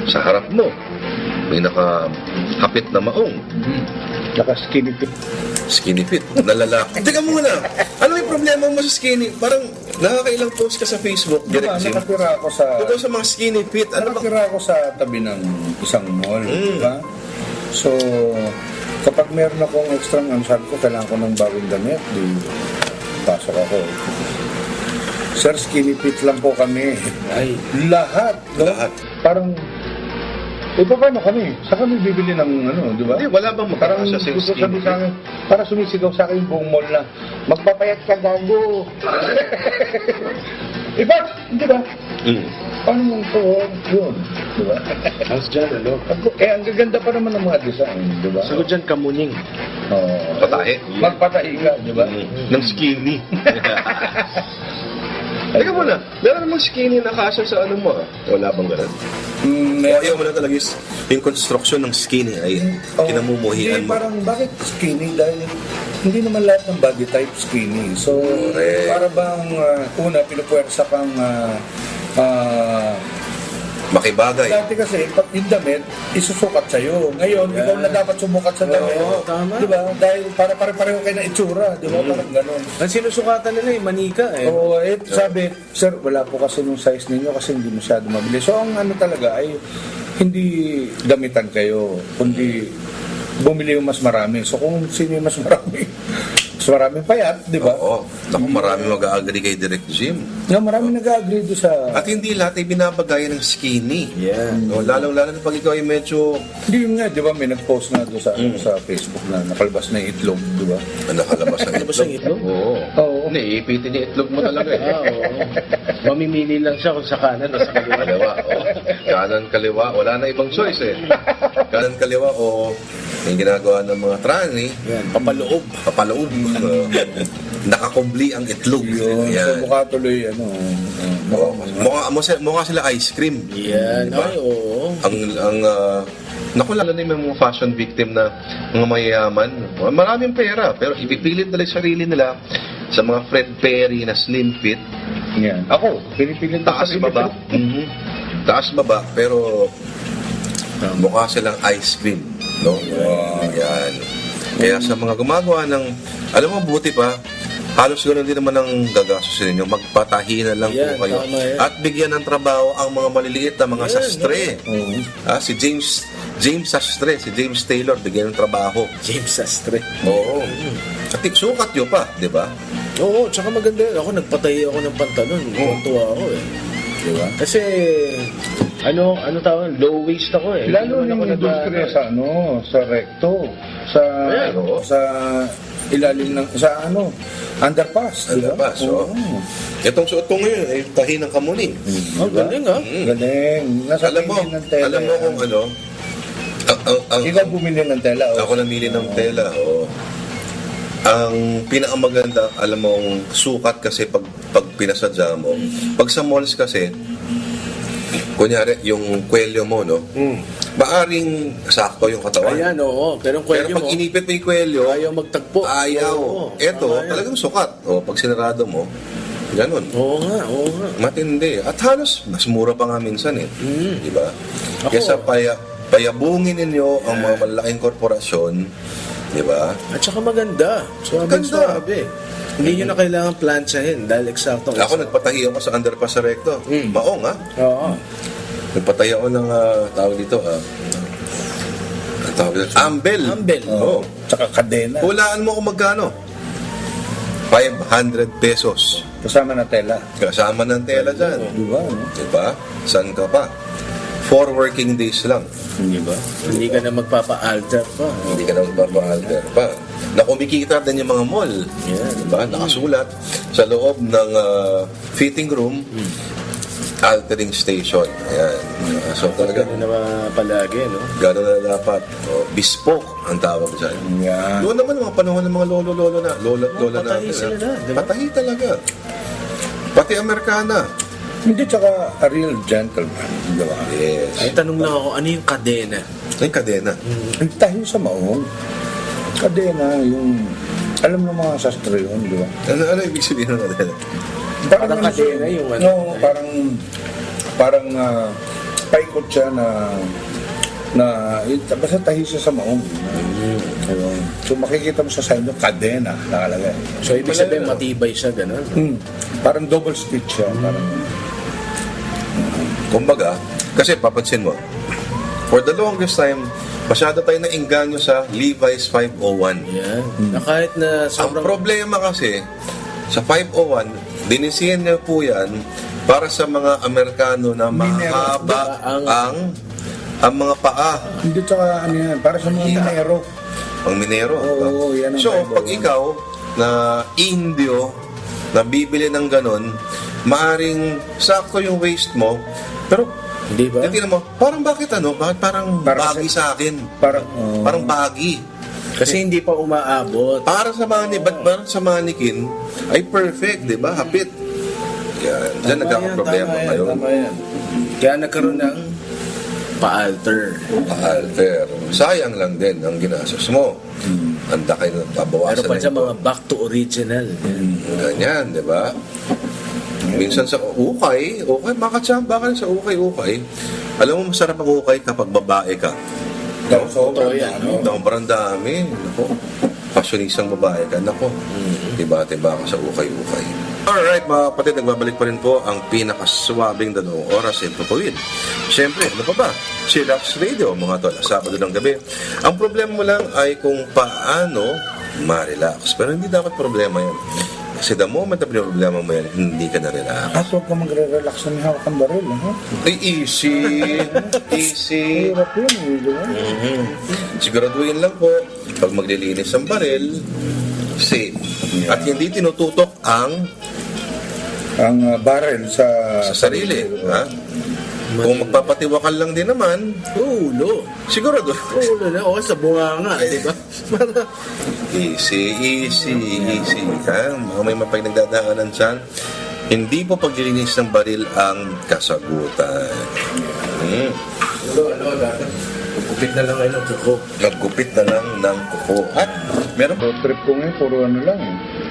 B: Sa harap mo, may nakahapit na maong.
D: Naka-skinny fit.
B: Skinny fit, na lalaki. Teka muna, ano yung problema mo sa skinny? Parang nakakailang post ka sa Facebook,
D: Diba,
B: Direk Jim.
D: nakatira ako sa...
B: Tungkol sa mga skinny fit, ano ba?
D: Nakatira ako sa tabi ng isang mall, di ba? So, kapag meron akong extra sabi ko, kailangan ko ng bagong damit, di pasok ako. Sir, skinny fit lang po kami.
C: Ay,
D: Lahat, no?
B: Lahat.
D: Parang, paano kami? Sa kami bibili ng di ba?
B: Hindi, wala bang
D: Parang
B: magkakasya sa
D: gusto
B: skinny
D: sabi sa
B: fit?
D: akin, para sumisigaw sa akin yung buong mall na, magpapayat ka, gago. Iba, di ba? Paano mong to, yun, di ba?
C: how's dyan, ano?
D: Ang gaganda pa naman ng mga design, di ba?
C: Sagot dyan, kamuning.
B: Patahe.
D: Magpatahi ka, di ba?
B: Ng skinny. Teka muna, meron namang skinny na kasya sa ano mo, ah? Wala bang ganun? O ayaw mo na talaga yung construction ng skinny ay kinamumuhian
D: Hindi,
B: mo.
D: parang bakit skinny? Dahil hindi naman lahat ng body type skinny. So,
B: Correct.
D: para bang una, pinupuwersa kang
B: Makibagay.
D: dati kasi, pag yung damit, isusukat sa'yo. Ngayon, ikaw na dapat sumukat sa damit.
C: Oo, tama.
D: Di ba? Dahil para pare-pareho kayo na itsura. Di ba? Parang ganun.
C: Ang sinusukatan nila manika eh.
D: Oo, sabi, sir, wala po kasi nung size ninyo kasi hindi masyado mabili. So, ang ano talaga ay hindi damitan kayo, kundi bumili yung mas marami. So, kung sino yung mas marami, mas maraming payat, di ba?
B: Oo. Naku, marami mag-agree kay Direk Jim.
D: Nga, marami nag-agree doon sa...
B: At hindi lahat ay binabagayan ng skinny.
C: Yeah.
B: No, lalong-lalo na pag ikaw ay medyo
D: Hindi yun nga, di ba? May nag-post nga doon sa Facebook na nakalabas na yung itlog, di ba?
B: nakalabas ang
C: Ano ba sa itlog?
B: Oo.
D: Oo.
B: Hindi, iipitin yung itlog mo talaga eh.
C: Oo. Mamimili lang siya kung sa kanan o sa kaliwa.
B: Kaliwa. Oh. Kanan, kaliwa. Wala na ibang choice eh. Kanan, kaliwa o yung ginagawa ng mga trani,
C: Yan, papaloob.
B: papaloob. Nakakumbli ang itlog.
D: Yun. So,
B: Yan.
D: mukha tuloy,
B: Oo. Mukha sila ice cream.
C: Yan,
B: Diba?
C: ay oo.
B: Naku, lalo na yung mga fashion victim na mga mayayaman. Maraming pera, pero ipipilit nila yung sarili nila sa mga Fred Perry na slim fit.
D: Yan. Ako, pinipilit
B: Taas, baba. Taas, baba, pero mukha silang ice cream. No? Yan. Kaya sa mga gumagawa ng, alam mo, buti pa, halos ganoon din naman ang gagastusin ninyo. Magpatahi na lang
C: Yan,
B: po kayo.
C: tama yan.
B: At bigyan ng trabaho ang mga maliliit na mga
C: Yan,
B: sastre.
D: Oo.
B: Si James Sastre, si James Taylor, bigyan ng trabaho.
C: James Sastre.
B: Oo. At sukat nyo pa, di ba?
C: Oo, tsaka maganda yun. Ako nagpatahi ako ng pantalon. Tuwa ako eh.
B: Di ba?
C: Kasi, ano tawag, low waist ako eh.
D: Lalo
C: Hindi naman
D: yung industriya sa sa recto, sa
C: Ayan,
B: oo.
D: sa ilalim ng underpass, di ba?
B: Underpass, oo. Itong suot ko ngayon ay tahi ng kamuning.
C: Oh, galing ah.
D: Galing. Nasa
B: Alam mo,
D: pili ng tela.
B: alam mo kung ano,
D: Ikaw bumili ng tela. Oh.
B: ako namili ng tela. Oo. Ang pinakamaganda, alam mo, sukat kasi pag pinasadya mo. Pag sa malls kasi, kunyari, yung kwelyo mo, no? Maaring sakto yung katawan.
C: Ayan, oo. Pero ang
B: Pero
C: kwelyo
B: pag
C: mo,
B: inipit mo yung kwelyo,
C: ayaw magtagpo.
B: ayaw.
C: Oo,
B: Eto,
C: tama yan.
B: talagang sukat. O, pag sinarado mo, ganun.
C: Oo nga, oo nga.
B: Matindi. At halos, mas mura pa nga minsan eh. Di ba?
C: Ako-
B: Kesa payabungin ninyo ang mga malaking korporasyon, di ba?
C: At saka maganda.
B: Maganda.
C: Suabe. Hindi nyo na kailangan planchahin dahil eksakto.
B: Ako nagpatahi ako sa underpass sa recto. Maong ha?
C: Oo.
B: Nagpatahi ako ng tawag dito ang tawag dito, Ambel.
C: Ambel.
B: Oo.
D: Tsaka kadena.
B: Hulaan mo kung magkano. 500 pesos.
D: Kasama na tela.
B: Kasama ng tela dyan.
D: Di ba? No?
B: Di ba? Saan ka pa? 4 working days lang.
C: Di ba? Hindi ka na magpapa-alter pa.
B: Hindi ka na magpapa-alter pa. Na kumikita din yung mga mall.
C: Yeah.
B: Diba? Nakasulat sa loob ng fitting room, altering station. Ayan. So talaga,
C: Ganun na palagi, no?
B: gano'n na dapat. Bespoke ang tawag dyan.
D: Yan.
B: Doon naman mga panahon ng mga lolo-lola na. Lola
C: Patahi
B: natin.
C: sila na, diba?
B: Patahi talaga. Pati Amerikana.
D: Hindi, tsaka a real gentleman. Di ba?
B: Yes.
C: Ay, tanong lang ako, ano yung kadena?
B: Yung kadena.
D: Tayo sa maong. Kadena, yung... Alam ng mga sastre yun, di ba?
B: Ano ibig sabihin ng kadena?
C: Parang kadena yung ano.
D: No, parang paikot siya na na basta tahi siya sa maong. So makikita mo sa sign doon, kadena nakalagay.
C: So, ibig sabihin, matibay siya, gano'n.
D: Parang double stitch siya. Parang,
B: Kumbaga, kasi papansin mo, for the longest time, masyado tayo nainganyo sa Levi's 501.
C: Yan. Na kahit na
B: Ang
C: sobrang...
B: problema kasi, sa 501, dinisiyan niya po yan para sa mga Amerikano na mahaba ang mga paa.
D: hindi tsaka ano yan, para sa mga minero.
B: Ang minero.
D: Oo, yan ang
B: So,
D: 501.
B: pag ikaw na Indio na bibili ng ganon, maaring sakto yung waist mo, pero
C: Di ba?
B: tingnan mo, parang bakit Bakit parang
D: Para
B: baggy sa akin?
D: Parang,
B: Parang baggy.
C: Kasi hindi pa umaabot.
B: Para sa parang sa mannequin ay perfect, di ba? Hapit. Yan. Diyan nagkakaproblema ngayon.
C: Tama yan. Kaya nagkaroon ng pa-alter.
B: Alter. Sayang lang din ang ginastos mo. Handa kayo na babawasan
C: Pero pa
B: na
C: siya
B: ito.
C: mga back to original.
B: Ganyan, di ba? Minsan sa ukay, makatsamba ka sa ukay. Alam mo, masarap ang ukay kapag babae ka.
D: sobrang
C: yan,
D: ano.
B: Sobrang dami. Nako. Pasyonisang babae ka. Nako. Tiba-tiba ka sa ukay-ukay. Alright, mga kapatid, nagbabalik pa rin po ang pinakaswabing 2 oras sa Impropawid. Siyempre, ano pa ba? Chillax Radio, mga tol, Sabado ng gabi. Ang problema mo lang ay kung paano ma-relax. Pero hindi dapat problema yan. Kasi the moment na problema mo yan, hindi ka na-relax.
D: At huwag ka magre-relax na may hawak ang baril.
B: Ay, easy. Easy.
D: Hirap yun, di ba?
B: Siguraduhin lang po, pag maglilinis ang baril, safe. At hindi tinututok ang
D: Baril sa
B: sarili. Ha? Kung magpapatiwakal lang din naman,
C: Ulo.
B: sigurado.
C: Ulo na. O, sa bunganga, di ba? Para...
B: Easy. Ha? Mga may mapag-nagdadaanan dyan, hindi po paglilinis ng baril ang kasagutan.
C: Dapat pagkupit na lang kayo ng kuko.
B: Naggupit na lang ng kuko. At meron
D: road trip ko ngayon, puro ano lang.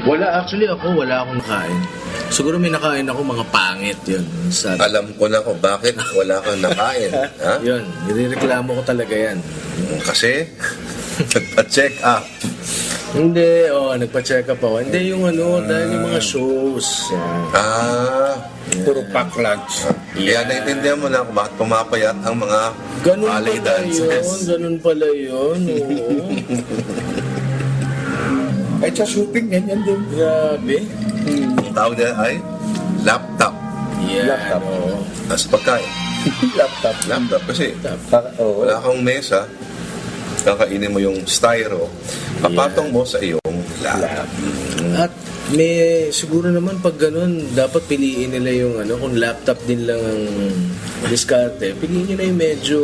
C: Wala akong nakain. Siguro may nakain ako mga pangit yun. Sa...
B: alam ko na kung bakit wala kang nakain. Ha?
C: Yun, nireklamo ko talaga yan.
B: Kasi, nagpa-check up.
C: Hindi, nagpa-check up ako. Hindi yung dahil yung mga shows. Yan.
D: Puro pack lunch.
B: Kaya naintindihan mo na kung bakit pumapayat ang mga
C: Ganun
B: ballet
C: pala yun,
B: dancers.
C: ganun pala yun. Oo.
D: Kahit sa shooting, ganyan din.
C: Grabe.
B: Ang tawag niya ay laptop.
C: Yan,
D: Laptop.
C: oo.
B: As pagkain.
D: Laptop.
B: Laptop kasi
D: Oo.
B: wala kang mesa, kakainin mo yung styro, papatong mo sa iyong lap.
C: At may siguro naman pag ganun, dapat piliin nila yung kung laptop din lang ang diskarte, piliin nyo na yung medyo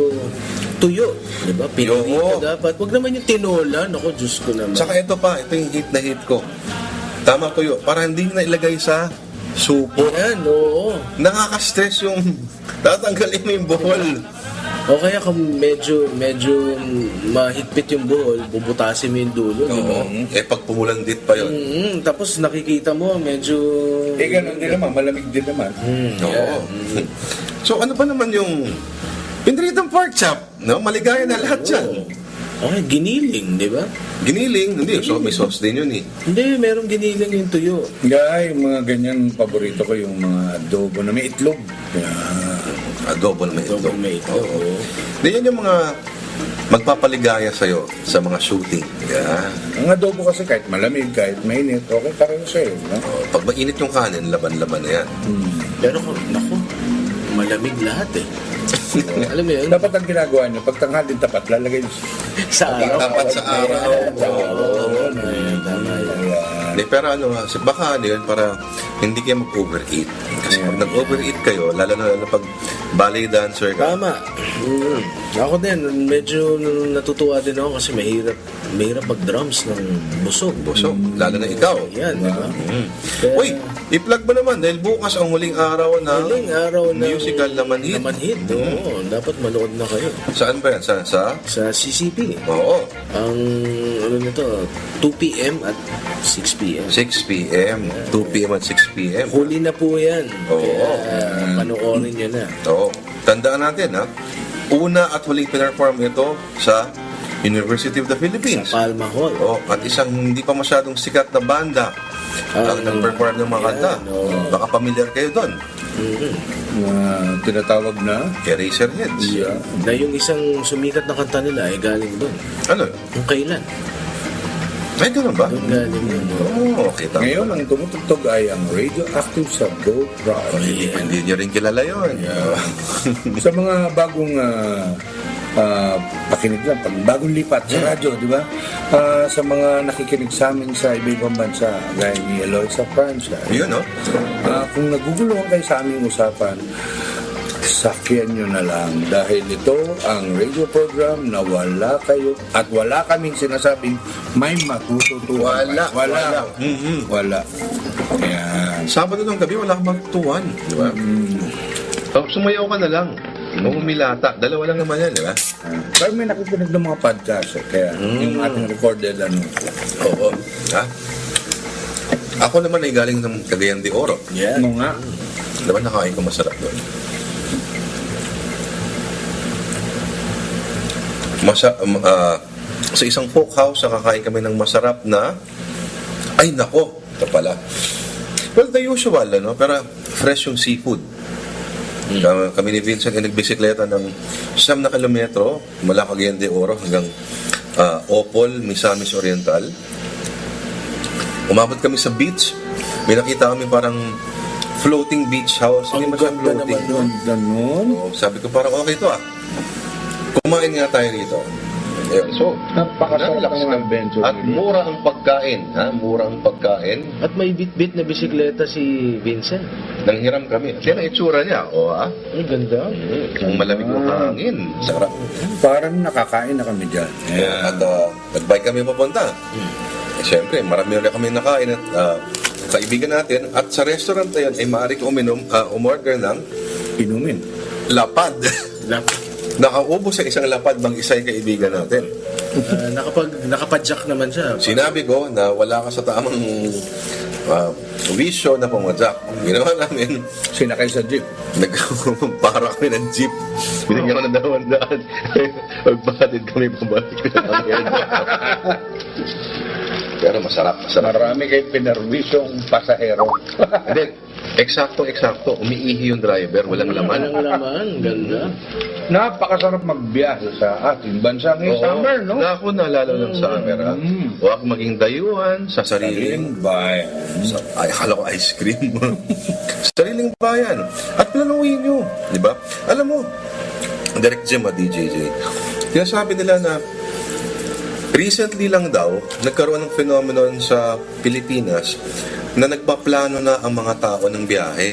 C: tuyo, di ba? Pinili
B: Oo.
C: ka dapat. Wag naman yung tinola. Naku, Diyos ko naman.
B: Tsaka ito yung hit na hit ko. Tama ko yun. Para hindi na ilagay sa supo.
C: Yan, oo.
B: Nakaka-stress yung tatanggalin mo yung buhol.
C: O kaya kung medyo mahigpit yung buhol, bubutasin mo yung dulo, di ba?
B: Pag pumulandit pa yun.
C: Tapos nakikita mo, medyo...
D: Ganun din naman, malamig din naman.
B: Oo. So ano ba naman yung Pinritong pork chop, no? Maligaya na lahat yan.
C: Okay, giniling, di ba?
B: Giniling, hindi. So, may sauce din yun eh.
C: Hindi, merong giniling yung tuyo.
D: Yung mga ganyan, paborito ko yung mga adobo na may itlog.
B: Adobo na may itlog.
C: Adobo na may itlog, oo.
B: Hindi yan yung mga magpapaligaya sa'yo sa mga shooting. Yeah.
D: Ang adobo kasi kahit malamig, kahit mainit, okay pareho sa'yo. No?
B: Pag mainit yung kanin, laban-laban na yan.
C: Pero, naku, malamig lahat eh. Alam mo yun?
D: Dapat ang ginagawa nyo, pag tanghalin tapat, lalagay nyo
C: Sa araw.
B: Dapat sa araw.
C: Tama yan.
B: Hindi, pero baka yun para hindi kayo mag-overeat. Kasi pag nag-overeat kayo, lalo na pag ballet dancer ka,
C: Tama. Ako din, medyo natutuwa din ako kasi mahirap mag-drums ng busog.
B: busog. Lalo na ikaw.
C: Yan, di ba? Kaya-
B: Uy, i-plug mo naman dahil bukas ang huling araw ng
C: Huling araw ng
B: musical na manhid.
C: Namanhid, oo. Dapat manood na kayo.
B: Saan ba yan? Sa?
C: Sa CCP.
B: Oo.
C: Ang, 2 p.m. at 6 p.m.
B: 6 p.m. 2 p.m. at 6 p.m.
C: Huli na po yan.
B: Oo.
C: Kaya panoorin nyo na.
B: Oo. Tandaan natin, ha? una at huling pinerform ito sa University of the Philippines.
C: Palma Hall.
B: Oh, at isang hindi pa masyadong sikat na banda ang nag-perform ng mga kanta. Baka familiar kayo doon.
D: Tinatawag na
B: Eraserheads.
C: Yeah. Na yung isang sumikat na kanta nila ay galing doon.
B: Ano?
C: Yung kailan?
B: Ay, gano'n ba?
C: Doon galing yun.
B: Oo, kita.
D: ngayon ang tumutugtog ay ang Radioactive sa Go Project.
B: Hindi nyo rin kilala yun.
D: Sa mga bagong pakinig lang, bagong lipat sa radyo, di ba? Sa mga nakikinig sa amin sa iba-ibang bansa, gaya ni Eloy sa France.
B: Yun, no?
D: Kung naguguluhan kayo sa aming usapan, sakyan nyo na lang dahil ito ang radio program na wala kayo at wala kaming sinasabing may matututuhan. Wala. Wala. Ayan.
B: Sabado ng gabi, wala kang magtuwan. Di ba? Sumayaw ka na lang. Humilata. Dalawa lang naman yan, di ba?
D: Pero may nakikinig ng mga podcast, kaya yung ating recorded
B: Oo. Ha? Ako naman ay galing ng Cagayan de Oro.
C: Yeah.
D: ano nga.
B: Diba nakain ko masarap doon? Sa isang folk house, nakakain kami ng masarap na ay nako, ito pala. Well, the usual, ano? Pero fresh yung seafood. Kami ni Vincent ay nagbisikleta ng 9 na kilometro mula Cagayan de Oro hanggang Opol, Misamis Oriental. Umabot kami sa beach. May nakita kami parang floating beach house. Hindi
C: Ang
B: man siya
C: ganda
B: floating.
C: naman nun.
D: Ganon.
B: Oo, sabi ko parang okay to ah. Kumain nga tayo rito. Ayun, so,
D: Napakasarap
B: relax
D: ng
B: lang.
D: adventure.
B: At mura ang pagkain. Ha? Mura ang pagkain.
C: At may bit-bit na bisikleta si Vincent.
B: Nanghiram kami. Yan ang itsura niya. O ha?
C: Ang ganda.
B: Ang malamig ng hangin. Sarap.
D: Parang nakakain na kami dyan.
B: At nag-bike kami papunta. Siyempre, marami ulit kami nakain at kaibigan natin. At sa restaurant na yan, ay maaari ko umorder ng
D: Inumin.
B: lapad.
C: Lap-
B: Nakaubos sa isang lapad bang isa yung kaibigan natin.
C: nakapadyak naman siya.
B: Sinabi ko na wala ka sa tamang wisyo na pumadyak. Ginawa namin,
D: Sinakay sa jeep.
B: nagpara kami ng jeep. Binigyan ko ng 200. Magbatid kami pabalik. Pero masarap.
D: Marami kayo pinarwisyong pasahero.
B: Hindi, eksakto. Umiihi yung driver, walang laman.
C: Anong laman? Ganda.
D: Napakasarap magbiyahe sa ating bansa ngayong summer, no?
B: Naku, nalalo ng summer, ha? Huwag maging dayuhan sa sariling...
D: Sariling bayan.
B: Ay, akala ko ice cream. Sariling bayan. At planuhin nyo. Di ba? Alam mo, Direct Jim at DJJ, sinasabi nila na recently lang daw, nagkaroon ng phenomenon sa Pilipinas na nagpaplano na ang mga tao ng biyahe.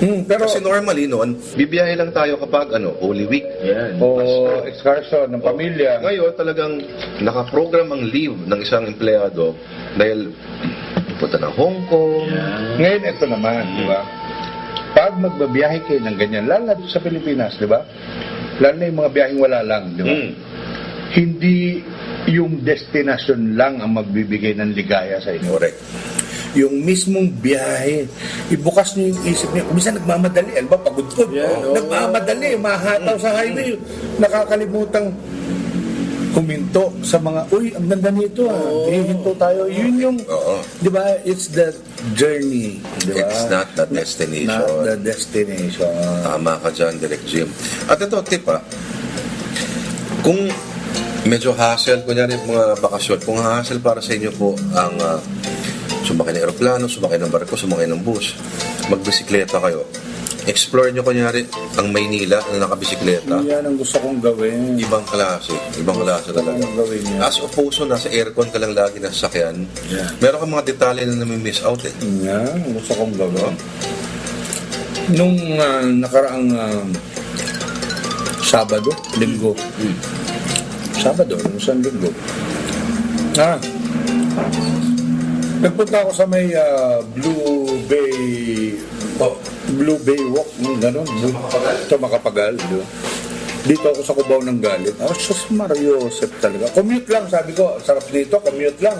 D: Pero,
B: Kasi normally noon, bibiyahe lang tayo kapag Holy Week.
C: Yan.
D: o excursion ng pamilya.
B: Ngayon talagang nakaprogram ang leave ng isang empleyado dahil pupunta ng Hong Kong.
D: Ngayon, ito naman, di ba? Pag magbabiyahe kayo ng ganyan, lalo na dito sa Pilipinas, di ba? Lalo na yung mga biyaheng wala lang, di ba? Hindi yung destination lang ang magbibigay ng ligaya sa inyo.
B: Correct.
D: Yung mismong biyahe, ibukas niyo yung isip niyo. Minsan nagmamadali, alam ba, pagod-pagod.
C: Yeah, oo.
D: Nagmamadali, mahataw sa highway. Nakakalimutang huminto sa mga, uy, ang ganda nito hihinto tayo. Yun yung,
B: Oo.
D: di ba, it's the journey. Di ba?
B: It's not the destination.
D: Not the destination.
B: Tama ka dyan, Direct Jim. At ito, tip kung medyo hassle, kunyari mga bakasyon, kung hassle para sa inyo po ang sumakay ng aeroplano, sumakay ng barko, sumakay ng bus, magbisikleta kayo. Explore nyo kunyari ang Maynila na nakabisikleta.
D: Yan ang gusto kong gawin.
B: Ibang klase talaga.
D: Ang gawin niya.
B: As opposed to nasa aircon ka lang lagi na sasakyan, meron kang mga detalye na nami-miss out eh.
D: Yan ang gusto kong gawin. Nung nakaraang Sabado, Linggo. Sabado, nung isang Linggo. Nagpunta ako sa may Blue Bay Walk, gano'n. Ito makapagal, di ba? Dito ako sa Cubao ng galit. Sus Mario Josep talaga. Commute lang, sabi ko. Sarap dito, commute lang.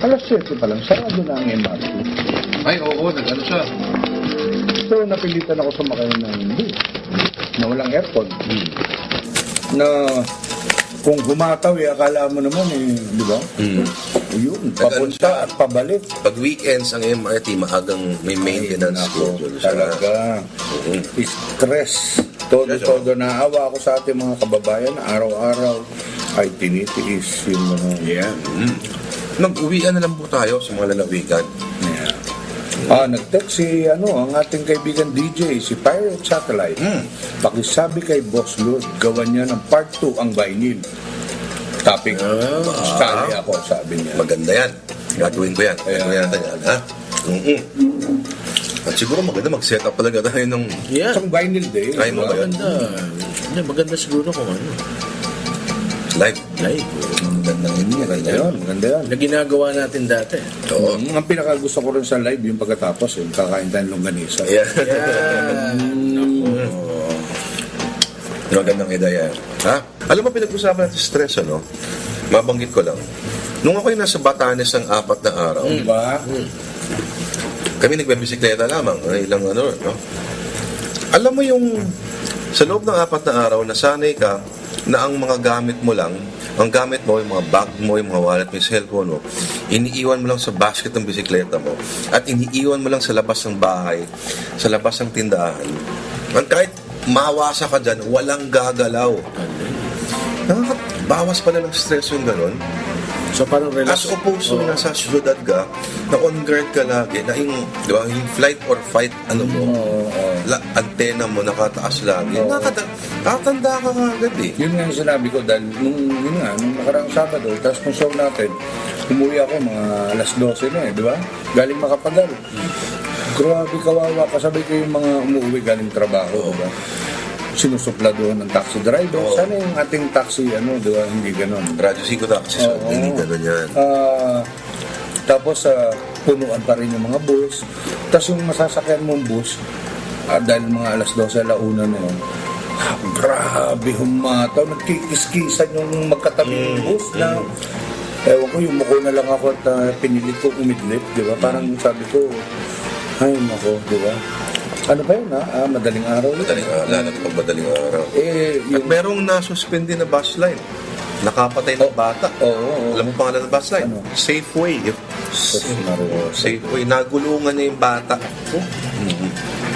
D: Alas 7 pa lang, sarado na ang MRT.
B: Ay, oo, nag-ano siya.
D: dito, napilitan ako sumakay ng bus na walang aircon. Na kung humataw, akala mo naman di ba? Yun, papunta at pabalik.
B: Pag weekends ang MRT, maagang may maintenance schedule.
D: Talaga. Stress. Todo naawa ako sa ating mga kababayan na araw-araw ay tinitiis yung
C: Yeah.
B: Nag-uwian na lang po tayo sa mga lalawigan.
D: Nag-text si ang ating kaibigan DJ, si Pirate Satellite. Pakisabi kay Boss Lord, gawan niya ng part 2 ang vinyl. Topic. Sali ako, sabi niya.
B: Maganda yan. Gagawin ko yan. Gagawin natin yan, ha? At siguro maganda mag-set up talaga tayo ng...
C: Yeah.
D: Isang vinyl day.
B: Try mo ba yun?
C: Maganda siguro kung ano.
B: Live.
D: Maganda yun. Maganda yun.
C: Na ginagawa natin dati.
B: Oo.
D: Ang pinakagusto ko rin sa live, yung pagkatapos, yung kakain tayong longganisa.
B: Yeah. Magandang ideya. Ha? Alam mo, pinag-usapan natin stress, ano? Mabanggit ko lang. Nung ako'y nasa Batanes ng 4 na araw,
D: Diba?
B: kami nagbibisikleta lamang, ilang no? Alam mo yung sa loob ng 4 na araw, nasanay ka na ang mga gamit mo lang, ang gamit mo, yung mga bag mo, yung mga wallet mo, yung cellphone mo, iniiwan mo lang sa basket ng bisikleta mo at iniiwan mo lang sa labas ng bahay, sa labas ng tindahan. At kahit mawasa ka dyan, walang gagalaw. Nakakabawas pala ng stress yung gano'n.
C: So parang relax.
B: As opposed to nasa syudad ka, na on guard ka lagi, na yung, di ba, yung flight or fight, antena mo nakataas lagi. Nakatanda ka agad eh.
D: Yun nga yung sinabi ko dahil nung nakaraang Sabado, tapos nung show natin, umuwi ako mga alas 12 na di ba? Galing Makapagal. Grabe kawawa, kasabay ko yung mga umuwi galing trabaho, di ba? Sinusupla doon ng taxi driver. Sana yung ating taxi, di ba, hindi ganon.
B: Radyo Sico Taxi, so hindi gano'n yan.
D: Tapos, punuan pa rin yung mga bus. Tapos yung masasakyan mong bus, dahil mga alas 12, alauna na yun, grabe humataw. Nagkikis-kisan yung magkatabi yung bus na, ewan ko, yung muko na lang ako at pinilit ko umidlip, di ba? Parang sabi ko, ay nako, di ba? Ano ba yun, madaling araw yun.
B: Lalo pag madaling araw. At
D: Yung
B: merong nasuspindi na bus line. Nakapatay ng bata. Alam mo pangalan ng bus line?
D: Ano?
B: Safeway. Safeway. Nagulungan niya yung bata.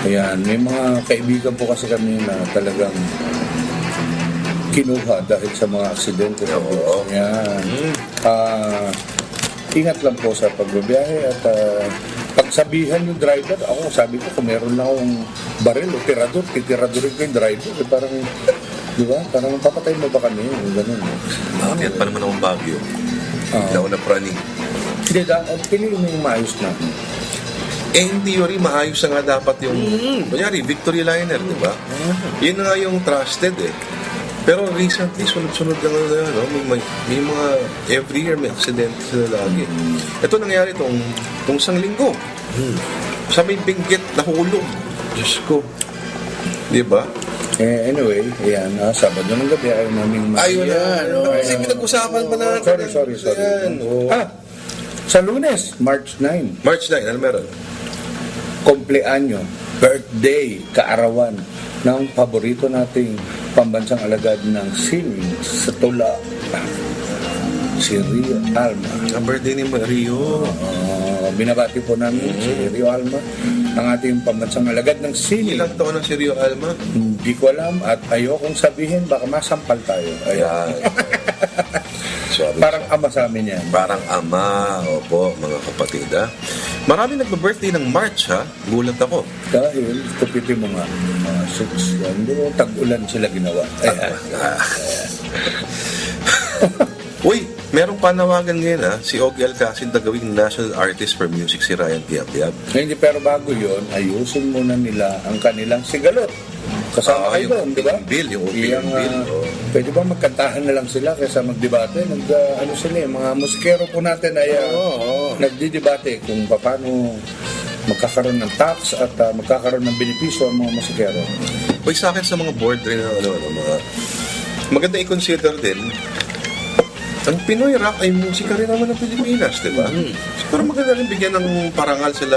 D: Ayan, may mga kaibigan po kasi kami na talagang kinuha dahil sa mga aksidente sa bus. Ayan. Ingat lang po sa pagbabiyahe at pagsabihan yung driver, ako sabi ko kung meron lang akong baril o tirador, titiradorin ko yung driver. Parang, di ba? Parang papatay mo ba kami? Ganun.
B: Bakit pa naman akong Baguio? Hindi ako na praning.
D: Hindi, piliin mo yung maayos na.
B: In theory, maayos na nga dapat yung, kunyari, Victory Liner, di ba? Yun na nga yung trusted eh. Pero recently, sunod-sunod lang no? May mga, every year may accident sila lagi. Ito nangyari tong isang linggo. Sa may Benguet, nahulog. Diyos ko. Di ba?
D: Anyway, ayan, Sabado ng gabi ayaw namin
B: Ayun na. Kasi pinag-usapan pa natin.
D: Sorry.
B: Ayan,
D: Sa Lunes, March 9.
B: March 9, ano meron?
D: Kumpleanyo, birthday, kaarawan ng paborito nating pambansang alagad ng sining sa tula, si Rio Alma.
B: Ang birthday ni Rio.
D: Binabati po namin si Rio Alma, ang ating pambansang alagad ng sining.
B: Ilang taon na si Rio Alma?
D: Hindi ko alam at ayokong sabihin, baka masampal tayo. Ayan. Parang ama sa amin yan.
B: Parang ama, opo, mga kapatid, ha? Marami nagba-birthday ng March, ha? Gulat ako.
D: Dahil, tupitin mo nga, mga 6 yan, tag-ulan sila ginawa. Ayan.
B: Uy, merong panawagan ngayon, ha? Si Ogie Alcacid na gawing National Artist for Music si Ryan Tiab-Tiab.
D: Hindi, pero bago yon, ayusin muna nila ang kanilang sigalot. Kasama kayo doon, di ba?
B: Yung opening bill.
D: Pwede ba magkantahan na lang sila kaysa magdebate? Ano sila, mga musikero po natin ay nagdidebate kung paano magkakaroon ng tax at magkakaroon ng benepisyo ang mga musikero.
B: Uy, sa akin sa mga board rin, mga maganda i-consider din, ang Pinoy rock ay musika rin naman ng Pilipinas, di ba? Siguro maganda rin bigyan ng parangal sila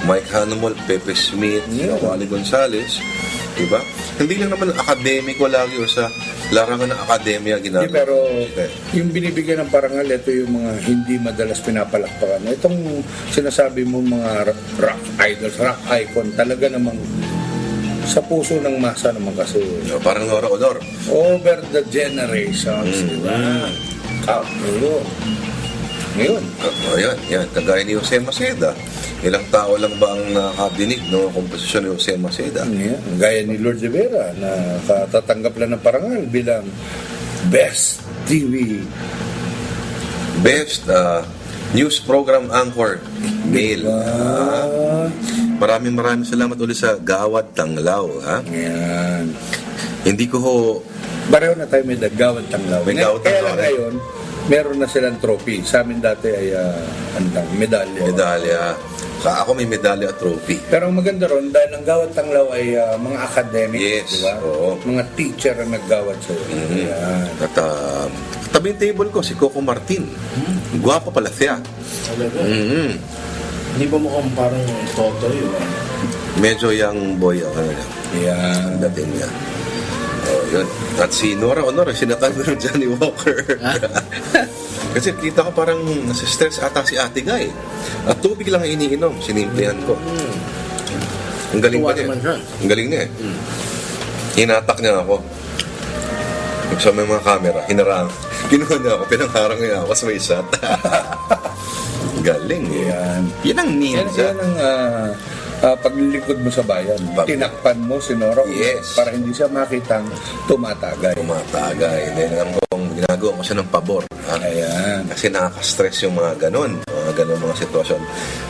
B: Mike Hanemol, Pepe Smith, Wally Gonzales, diba? Hindi lang naman akademiko lagi o sa larangan ng akademya
D: Hindi,
B: ginagawa.
D: pero yung binibigyan ng parangal, ito yung mga hindi madalas pinapalakpakan. Itong sinasabi mo mga rock idols, rock icon, talaga namang sa puso ng masa naman kasi.
B: Parang Nora Honor.
D: Over the generations, di ba? Ngayon.
B: Yan. Kagaya ni Jose Maceda. Ilang tao lang ba ang nakadinig ng komposisyon ni Jose Maceda?
D: Yeah. Gaya ni Lord Rivera na katatanggap lang ng parangal bilang Best TV.
B: Best news program anchor male. Maraming salamat ulit sa Gawad Tanglaw. Ha?
D: Yan.
B: Hindi ko ho...
D: Pareho na tayo may Gawad Tanglaw.
B: May Gawad
D: Kaya
B: Tanglaw,
D: lang ngayon, meron na silang trophy. Sa amin dati ay medalya.
B: Medalya. Ako may medalya at trophy.
D: Pero ang maganda ron, dahil ang Gawad Tanglaw ay mga academic,
B: Yes,
D: di ba?
B: oo.
D: Mga teacher ang naggawad sa'yo. Yan.
B: At tabing table ko, si Coco Martin. Guwapa pala siya.
C: Talaga.
E: Hindi ba mukhang parang Toto yun?
B: Medyo young boy ang
D: Yan.
B: dating niya. Yun. At si Nora Honor, sinatan ko ng Johnny Walker. Kasi kita ko parang nasi-stress ata si Ate Guy. At tubig lang ang iniinom, sinimplihan ko. Ang galing
C: Tuwa
B: pa niya.
C: naman siya.
B: Ang galing niya eh. Hinatak niya ako. Sa may mga camera, hinarang. Kinuha niya ako, pinangharang niya ako sa may shot. Galing eh.
D: Yan.
B: Yan ang
D: Yan,
B: ninja.
D: yan ang paglilingkod mo sa bayan. Tinakpan mo si Nora
B: Yes.
D: para hindi siya makitang tumatagay.
B: Tumatagay. Then ang ginagawa ko siya ng pabor. Ha?
D: Ayan.
B: Kasi nakaka-stress yung mga ganon. Mga ganon mga sitwasyon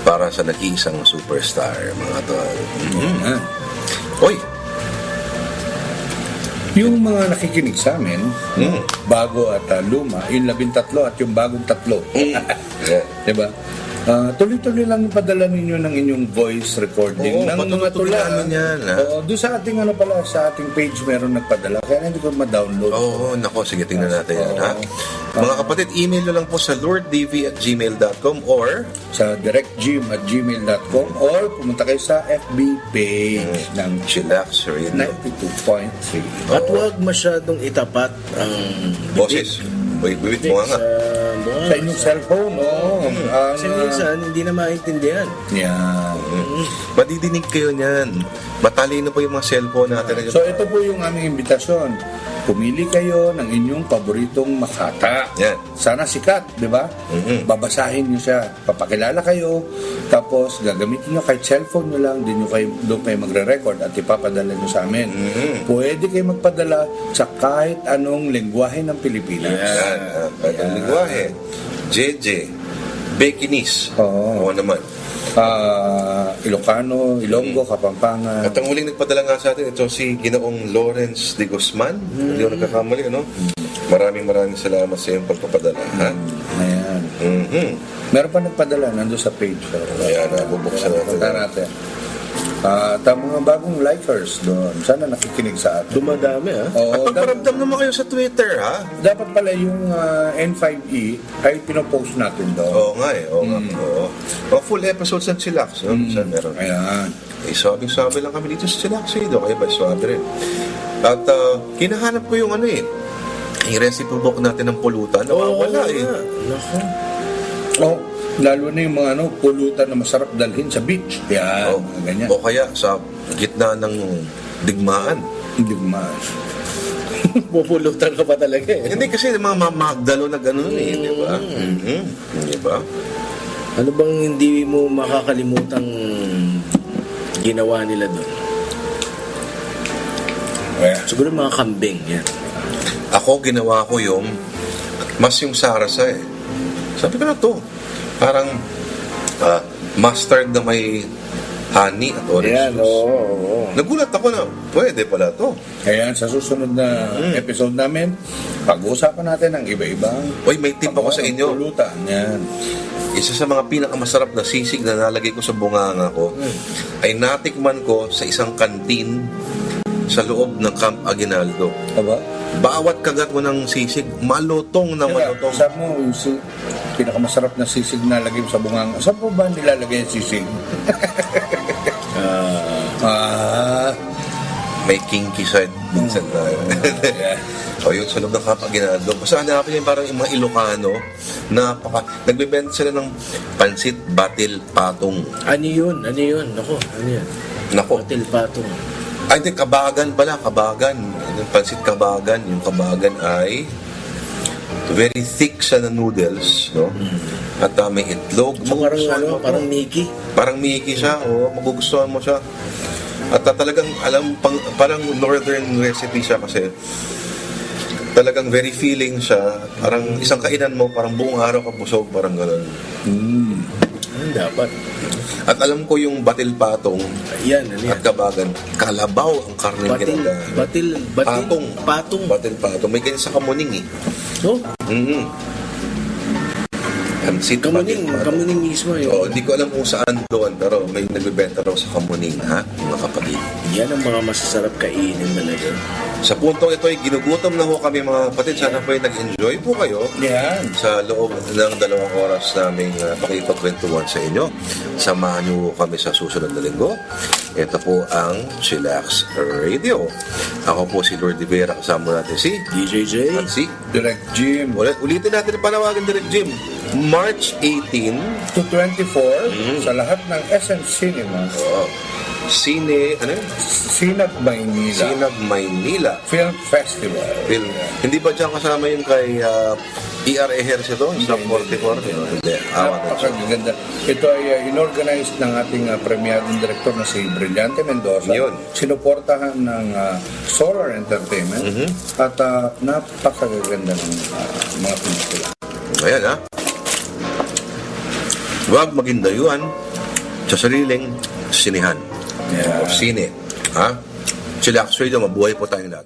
B: para sa nag-iisang superstar. Mga to.
D: Ayan.
B: Oy!
D: Yung mga nakikinig sa amin, bago at luma, yung 13 at yung bagong 3.
B: Yeah.
D: Diba? Tuloy-tuloy lang padala ninyo ng inyong voice recording
B: Oo,
D: ng mga
B: patuloy
D: tula.
B: namin yan, ha?
D: Oo, doon sa ating sa ating page meron nagpadala. Kaya hindi ko ma-download.
B: Oo, nako. Sige, tingnan natin yan, ha? Mga kapatid, email nyo lang po sa lorddv@gmail.com or
D: Sa directgym@gmail.com or pumunta kayo sa FB page ng
B: Chillax Radio.
D: 92.3.
C: At huwag masyadong itapat ang
B: Boses. Bibit mo nga.
D: Sa inyong cellphone, no?
C: Kasi minsan, hindi na maintindihan.
D: Yan.
B: Madidinig kayo niyan. Matalino po yung mga cellphone natin.
D: So ito po yung aming imbitasyon. Pumili kayo ng inyong paboritong makata.
B: Yan.
D: Sana sikat, di ba? Babasahin nyo siya. Papakilala kayo. Tapos gagamitin nyo kahit cellphone nyo lang. Doon kayo magre-record at ipapadala nyo sa amin. Pwede kayo magpadala sa kahit anong lengguwahe ng Pilipinas.
B: Yan. Kahit ang lingwahe. JJ. Bekinis.
D: Oo.
B: Oo naman.
D: Ilocano, Ilonggo, Kapampangan.
B: At ang huling nagpadala nga sa atin, ito si Ginoong Lawrence de Guzman. Hindi ako nagkakamali, ano? Maraming salamat sa iyong pagpapadala, ha?
D: Ayan. Meron pa nagpadala, nandun sa page.
B: Ayan, bubuksan natin.
D: Punta natin. At ang mga bagong likers doon, sana nakikinig sa atin.
C: Dumadami, ha?
B: At
D: Oo,
B: pagparamdam naman kayo sa Twitter, ha?
D: dapat pala yung N5E ay pinopost natin doon.
B: Oo nga eh, oo nga. Oo. Mga full episodes ng Chillax, no? Saan meron?
D: Ayan.
B: Sabi lang kami dito sa Chillax, kaya ba swabe rin. At kinahanap ko yung yung recipe book natin ng pulutan. Nawawala eh.
C: Naku.
D: Oh, lalo na yung mga pulutan na masarap dalhin sa beach. Yan,
B: Oh.
D: mga ganyan.
B: O kaya sa gitna ng digmaan.
D: Hindi mas.
C: Pupulutan ka pa talaga, eh.
B: Hindi kasi mga Magdalo na gano'n eh, di ba? Di ba?
C: Ano bang hindi mo makakalimutang ginawa nila doon? Siguro mga kambing, yan.
B: Ako, ginawa ko yung mas yung sarasa eh. Sabi ko na to, parang mustard na may honey at orange
C: Yan,
B: juice.
C: oo.
B: Nagulat ako na, pwede pala to.
D: Ayan, sa susunod na episode namin, pag-uusapan natin ang iba-ibang
B: Uy, may tip ako sa inyo.
D: pulutan. Yan.
B: Isa sa mga pinakamasarap na sisig na nalagay ko sa bunganga ko ay natikman ko sa isang kantin sa loob ng Camp Aguinaldo.
D: Aba?
B: bawat kagat mo ng sisig, malutong na malutong.
D: Sabi mo, yung pinakamasarap na sisig na lagay mo sa bunganga. Saan po ba nilalagay yung sisig?
B: May kinky side minsan tayo. O yun, sa loob ng Kapaginado. Basta hanapin yung parang yung mga Ilocano, nagbebenta sila ng pansit batil patong.
C: Ano yun? Nako, ano yan?
B: Nako.
C: Hotel Patong.
B: Ay, hindi, kabagan pala, kabagan. Yung pansit kabagan. Yung kabagan ay very thick siya na noodles, no? At may itlog.
C: So, parang
B: Magugustuhan
C: ano,
B: mo to.
C: parang Mickey.
B: Parang Mickey siya, magugustuhan mo siya. At talagang, parang northern recipe siya kasi talagang very feeling siya. Parang isang kainan mo, parang buong araw ka busog, parang gano'n.
C: Ano dapat?
B: At alam ko yung batil patong
C: Ayan, ano yan?
B: at kabagan, kalabaw ang karne
C: Patong.
B: Batil patong. May ganyan sa Kamuning eh.
C: So,
B: Pansit
C: Kamuning mismo yun.
B: Oo, hindi ko alam kung saan doon, pero may nagbebenta raw sa Kamuning, ha? Mga kapatid.
C: Yan ang mga masasarap kainin talaga.
B: Sa puntong ito ay ginugutom na ho kami mga kapatid. Sana po ay nag-enjoy po kayo
D: Yan.
B: sa loob ng 2 oras naming pakipagkwentuhan sa inyo. Samahan niyo kami sa susunod na linggo. Ito po ang Chillax Radio. Ako po si Lord Rivera, kasama natin si
C: DJJ.
B: at si
D: Direct Jim.
B: ulitin natin ang panawagan Direct Jim. March 18,
D: To 24 sa lahat ng SM Cinema.
B: Sinag
D: Maynila.
B: Sinag Maynila.
D: Film Festival.
B: Film. Hindi ba dyan kasama yung kay E.R. Ejercito? Sa 44? Hindi. Awan na siya.
D: Napakaganda. Ito ay inorganize ng ating premiadong director na si Brillante Mendoza.
B: Yun.
D: Sinuportahan ng Solar Entertainment. At napakaganda ng mga pelikula.
B: Ayan ha. Huwag maging dayuhan sa sariling sinihan.
D: Yeah.
B: O sine. Ha? Chillax Radio, mabuhay po tayong lahat.